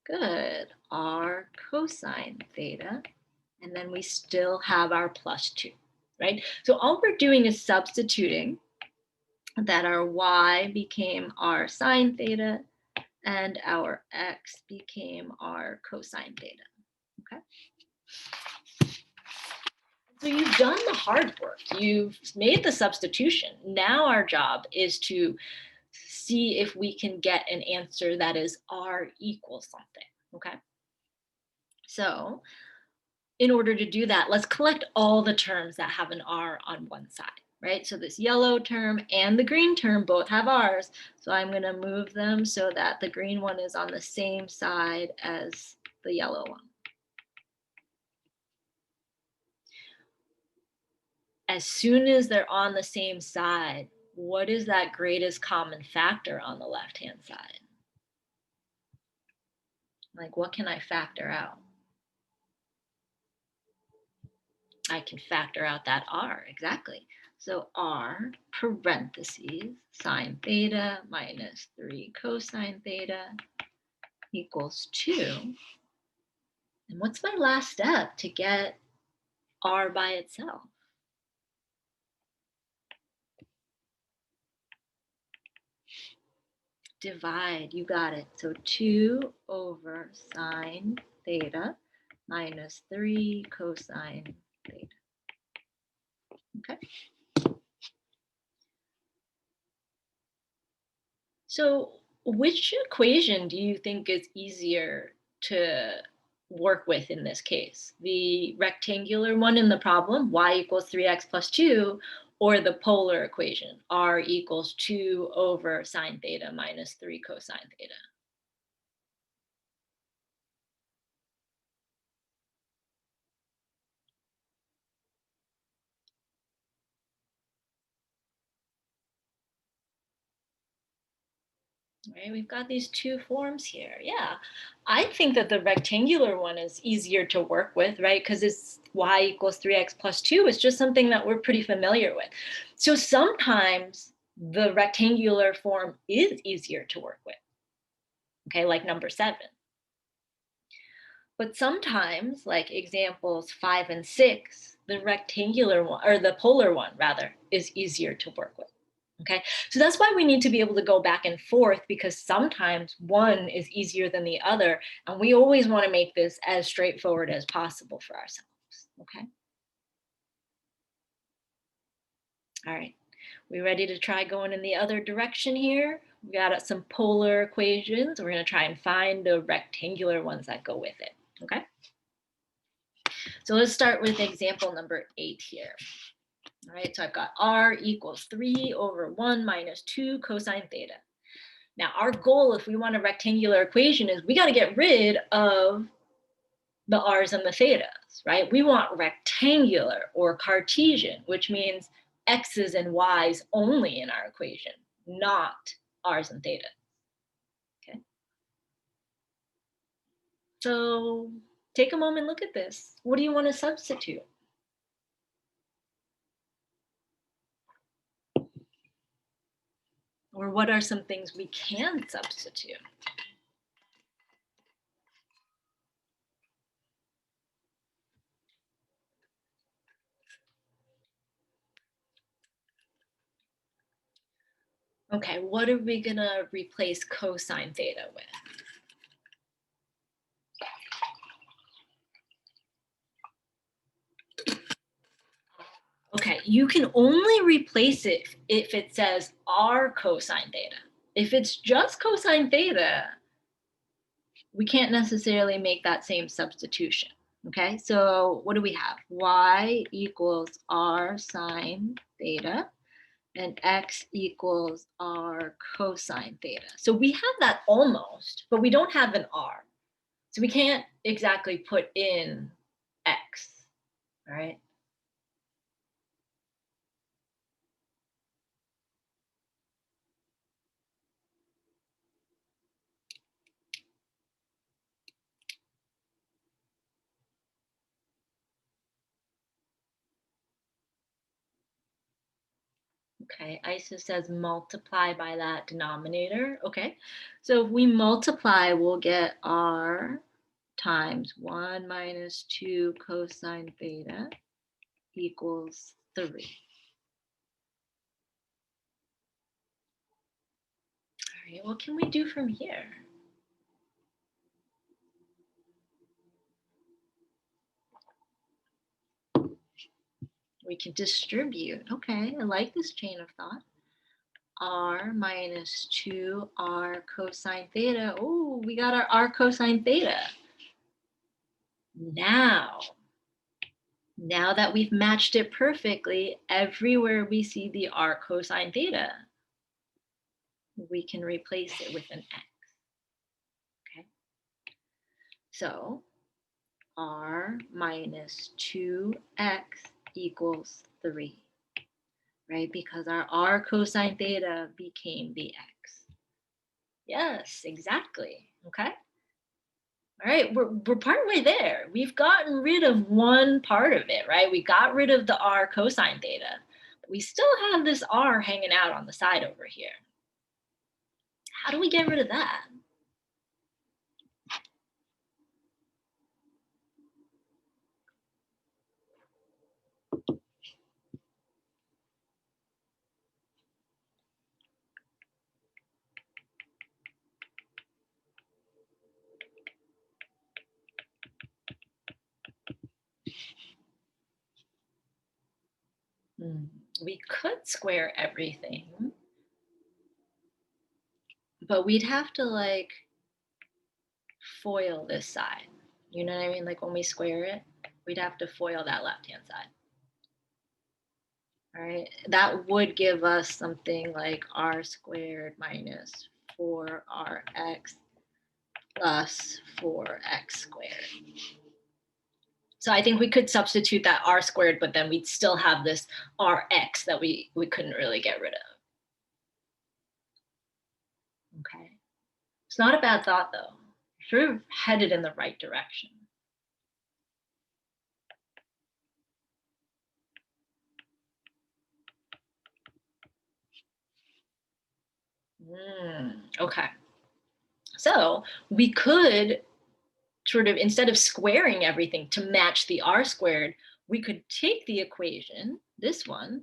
Good, r cosine theta. And then we still have our plus 2, right? So all we're doing is substituting that our y became r sine theta and our x became r cosine theta, okay? So you've done the hard work. You've made the substitution. Now our job is to see if we can get an answer that is r equals something, okay? So in order to do that, let's collect all the terms that have an r on one side, right? So this yellow term and the green term both have r's. So I'm going to move them so that the green one is on the same side as the yellow one. As soon as they're on the same side, what is that greatest common factor on the left-hand side? Like, what can I factor out? I can factor out that r, exactly. So r parentheses sine theta minus 3 cosine theta equals 2. And what's my last step to get r by itself? Divide, you got it. So 2 over sine theta minus 3 cosine theta. Okay. So which equation do you think is easier to work with in this case? The rectangular one in the problem, y equals 3x plus 2, or the polar equation, r equals 2 over sine theta minus 3 cosine theta? Right, we've got these two forms here. Yeah, I think that the rectangular one is easier to work with, right? Because it's y equals 3x plus 2 is just something that we're pretty familiar with. So sometimes the rectangular form is easier to work with, okay, like number 7. But sometimes, like examples 5 and 6, the rectangular one, or the polar one rather, is easier to work with. Okay, so that's why we need to be able to go back and forth, because sometimes one is easier than the other, and we always want to make this as straightforward as possible for ourselves. Okay, all right, we ready to try going in the other direction here? We got some polar equations. We're going to try and find the rectangular ones that go with it. Okay, so let's start with example number 8 here. All right, so I've got r equals 3 over 1 minus 2 cosine theta. Now, our goal, if we want a rectangular equation, is we got to get rid of the r's and the thetas, right? We want rectangular or Cartesian, which means x's and y's only in our equation, not r's and theta. Okay. So take a moment, look at this. What do you want to substitute? Or what are some things we can substitute? Okay, what are we gonna replace cosine theta with? Okay, you can only replace it if it says r cosine theta. If it's just cosine theta, we can't necessarily make that same substitution. Okay, so what do we have? Y equals r sine theta and x equals r cosine theta. So we have that almost, but we don't have an r. So we can't exactly put in x, all right? Okay, ISO says multiply by that denominator. Okay, so if we multiply, we'll get r times 1 minus 2 cosine theta equals 3. All right, what can we do from here? We can distribute. Okay, I like this chain of thought. R minus 2r cosine theta. Oh, we got our r cosine theta. Now that we've matched it perfectly, everywhere we see the r cosine theta, we can replace it with an x. Okay. So r minus 2x equals 3, right? Because our r cosine theta became the x. Yes, exactly. Okay. All right, we're partway there. We've gotten rid of one part of it, right? We got rid of the r cosine theta, but we still have this r hanging out on the side over here. How do we get rid of that? We could square everything, but we'd have to like foil this side. You know what I mean? Like when we square it, we'd have to foil that left-hand side. All right, that would give us something like r squared minus 4rx plus 4x squared. So I think we could substitute that r squared, but then we'd still have this rx that we couldn't really get rid of. Okay. It's not a bad thought though. You're sort of headed in the right direction. Okay. So we could sort of, instead of squaring everything to match the r squared, we could take the equation, this one,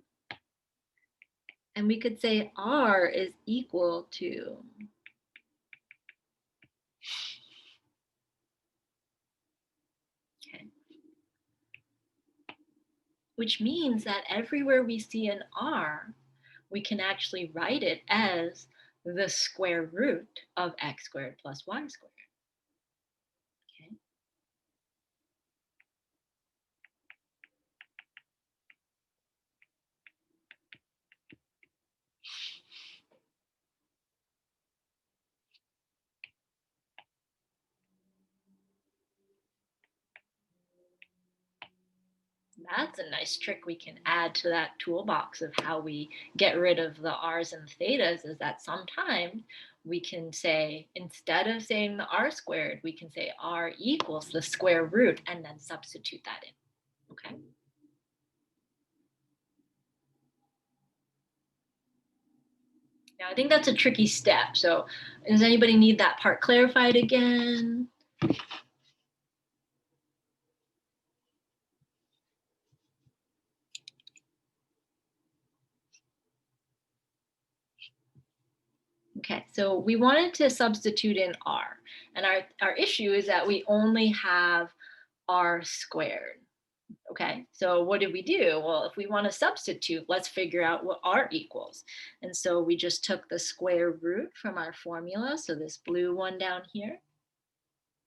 and we could say r is equal to which means that everywhere we see an r, we can actually write it as the square root of x squared plus y squared. Okay. That's a nice trick we can add to that toolbox of how we get rid of the r's and thetas, is that sometimes we can say, instead of saying the r squared, we can say r equals the square root and then substitute that in, okay? Now, I think that's a tricky step. So does anybody need that part clarified again? Okay, so we wanted to substitute in r, and our issue is that we only have r squared. Okay, so what did we do? Well, if we want to substitute, let's figure out what r equals. And so we just took the square root from our formula, so this blue one down here,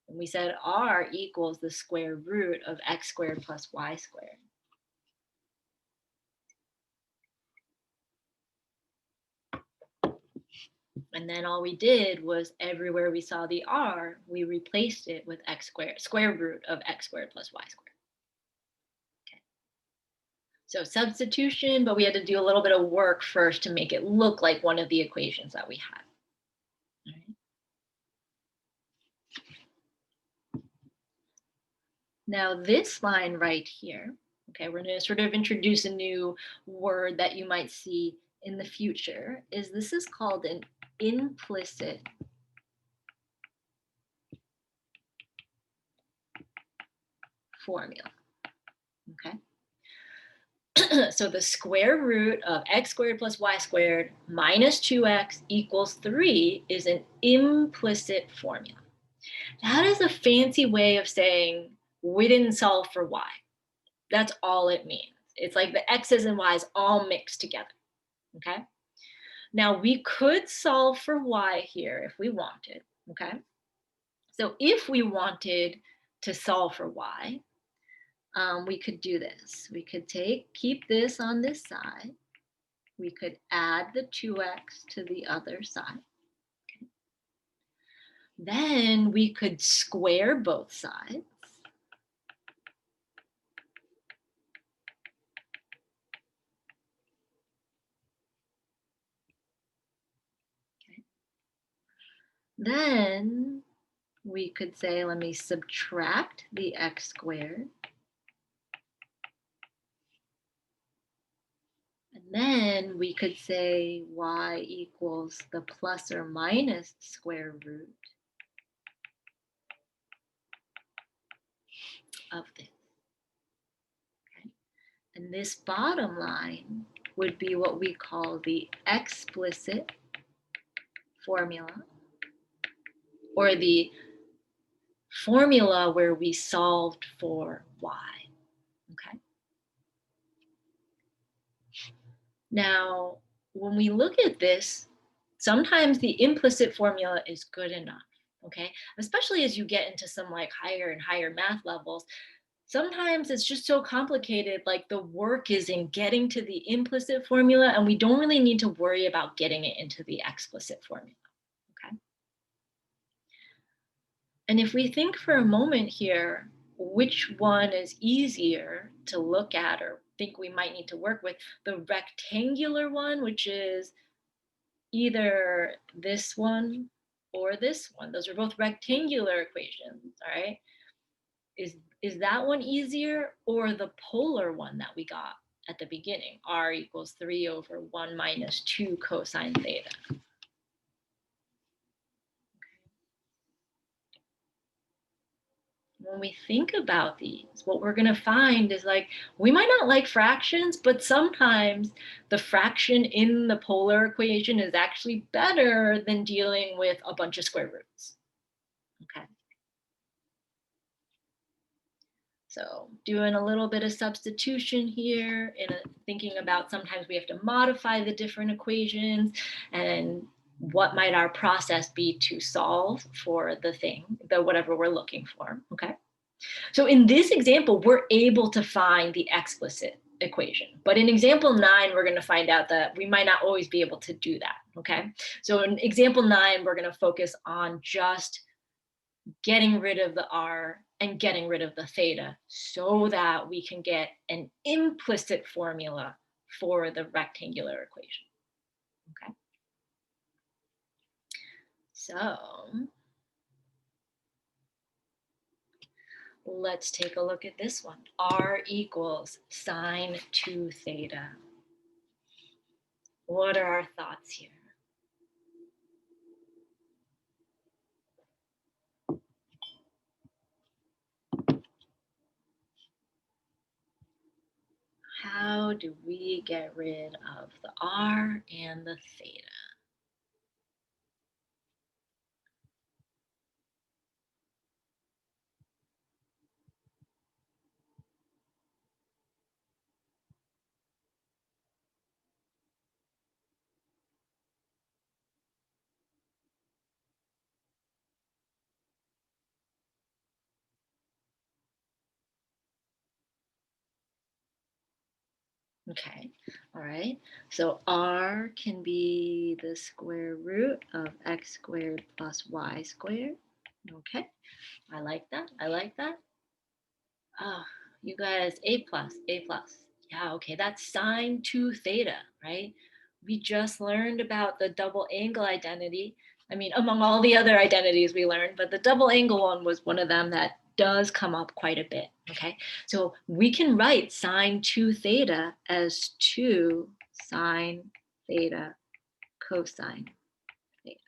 and we said r equals the square root of x squared plus y squared. And then all we did was, everywhere we saw the r, we replaced it with x squared, square root of x squared plus y squared. Okay. So substitution, but we had to do a little bit of work first to make it look like one of the equations that we had. All right. Now this line right here, okay, we're going to sort of introduce a new word that you might see in the future, is this is called an implicit formula, okay? So the square root of x squared plus y squared minus 2x equals 3 is an implicit formula. That is a fancy way of saying we didn't solve for y. That's all it means. It's like the x's and y's all mixed together, okay? Now we could solve for y here if we wanted, okay? So if we wanted to solve for y, we could do this. We could keep this on this side. We could add the 2x to the other side. Okay. Then we could square both sides. Okay. Then we could say, let me subtract the x squared. And then we could say y equals the plus or minus square root of this. Okay. And this bottom line would be what we call the explicit formula, or the formula where we solved for y. Okay. Now, when we look at this, sometimes the implicit formula is good enough, okay? Especially as you get into some like higher and higher math levels, sometimes it's just so complicated, like the work is in getting to the implicit formula and we don't really need to worry about getting it into the explicit formula, okay? And if we think for a moment here, which one is easier to look at or think we might need to work with, the rectangular one, which is either this one or this one. Those are both rectangular equations, all right? Is that one easier or the polar one that we got at the beginning? R equals 3 over 1 minus 2 cosine theta. When we think about these, what we're going to find is like, we might not like fractions, but sometimes the fraction in the polar equation is actually better than dealing with a bunch of square roots. Okay. So doing a little bit of substitution here in thinking about sometimes we have to modify the different equations and what might our process be to solve for the thing, whatever we're looking for, okay? So in this example, we're able to find the explicit equation. But in example 9, we're going to find out that we might not always be able to do that, okay? So in example 9, we're going to focus on just getting rid of the r and getting rid of the theta so that we can get an implicit formula for the rectangular equation, okay? So let's take a look at this one. R equals sine 2 theta. What are our thoughts here? How do we get rid of the r and the theta? Okay, all right. So r can be the square root of x squared plus y squared. Okay, I like that. I like that. Ah, you guys, A plus, A plus. Yeah, okay, that's sine 2 theta, right? We just learned about the double angle identity. I mean, among all the other identities we learned, but the double angle one was one of them that does come up quite a bit, okay? So we can write sine 2 theta as 2 sine theta cosine theta,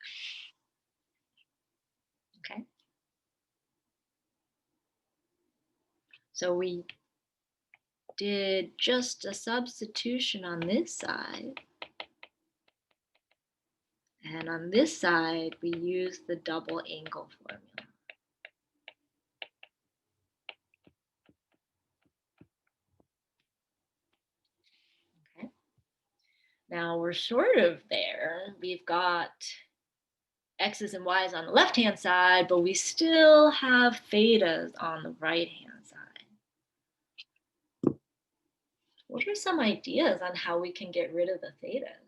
okay? So we did just a substitution on this side. And on this side, we use the double angle formula. Okay. Now we're sort of there. We've got x's and y's on the left-hand side, but we still have thetas on the right-hand side. What are some ideas on how we can get rid of the thetas?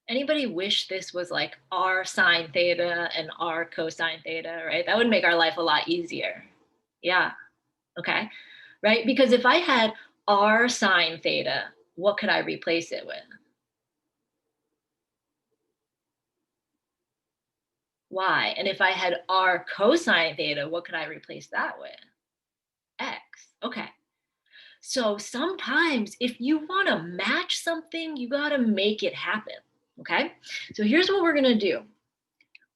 Anybody wish this was like r sine theta and r cosine theta, right? That would make our life a lot easier. Yeah, okay, right? Because if I had r sine theta, what could I replace it with? Y. And if I had r cosine theta, what could I replace that with? X. Okay. So sometimes if you want to match something, you got to make it happen. Okay. So here's what we're going to do.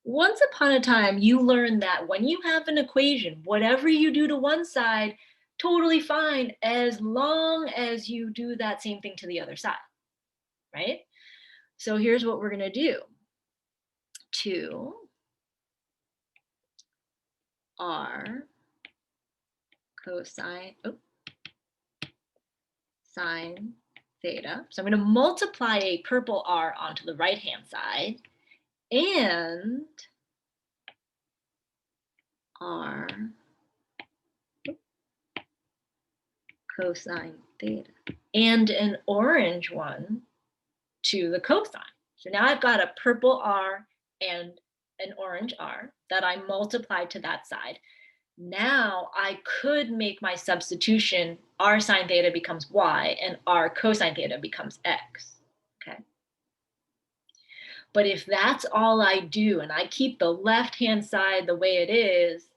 Once upon a time, you learned that when you have an equation, whatever you do to one side, totally fine, as long as you do that same thing to the other side, right? So here's what we're going to do. 2 r cosine, sine theta. So I'm going to multiply a purple r onto the right-hand side and r cosine theta, and an orange one to the cosine. So now I've got a purple r and an orange r that I multiplied to that side. Now I could make my substitution, r sine theta becomes y and r cosine theta becomes x, okay? But if that's all I do and I keep the left-hand side the way it is,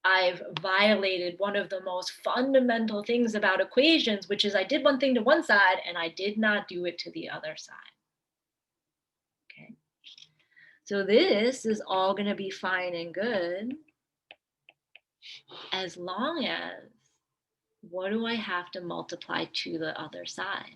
I've violated one of the most fundamental things about equations, which is I did one thing to one side and I did not do it to the other side. Okay. So this is all going to be fine and good as long as, what do I have to multiply to the other side?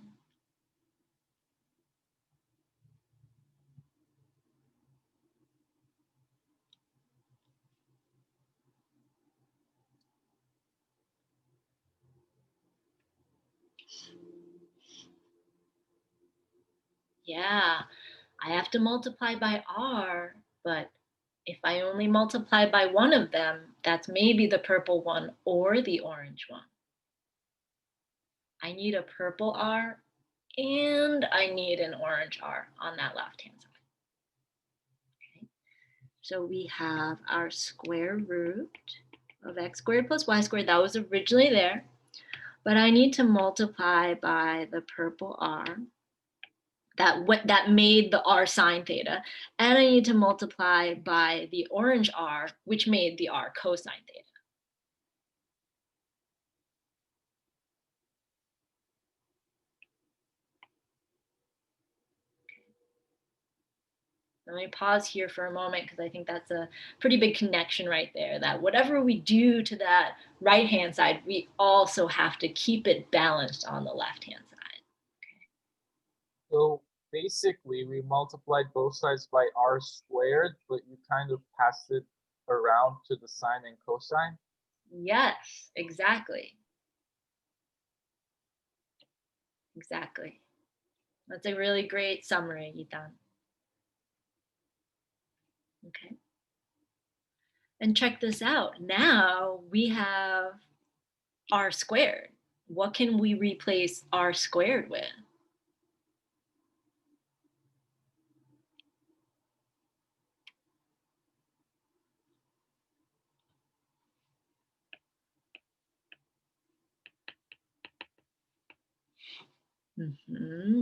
Yeah, I have to multiply by r, but if I only multiply by one of them, that's maybe the purple one or the orange one. I need a purple r and I need an orange r on that left-hand side. Okay. So we have our square root of x squared plus y squared. That was originally there, but I need to multiply by the purple r that made the r sine theta, and I need to multiply by the orange r, which made the r cosine theta. Let me pause here for a moment because I think that's a pretty big connection right there, that whatever we do to that right-hand side, we also have to keep it balanced on the left-hand side. So basically, we multiplied both sides by r squared, but you kind of passed it around to the sine and cosine. Yes, exactly. Exactly. That's a really great summary, Yitan. Okay. And check this out. Now we have r squared. What can we replace r squared with?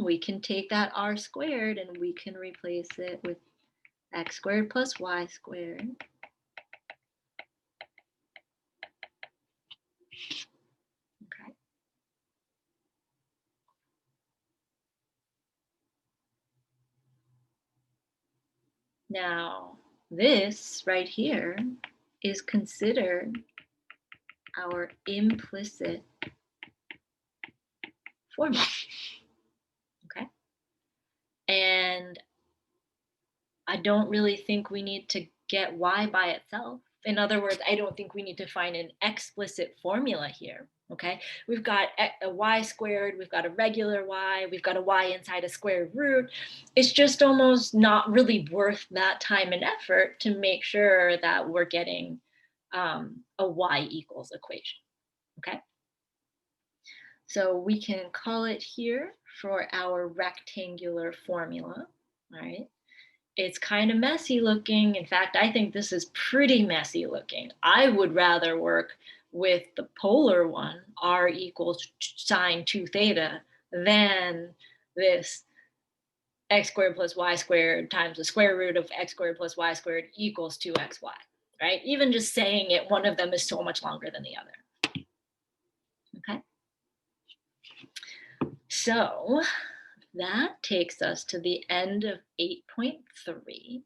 We can take that r squared and we can replace it with x squared plus y squared. Okay. Now, this right here is considered our implicit formula. Okay. And I don't really think we need to get y by itself. In other words, I don't think we need to find an explicit formula here. Okay, we've got a y squared, we've got a regular y, we've got a y inside a square root. It's just almost not really worth that time and effort to make sure that we're getting a y equals equation. Okay, so we can call it here for our rectangular formula. All right. It's kind of messy looking. In fact, I think this is pretty messy looking. I would rather work with the polar one, r equals sine 2 theta, than this x squared plus y squared times the square root of x squared plus y squared equals 2xy, right? Even just saying it, one of them is so much longer than the other. Okay. So that takes us to the end of 8.3.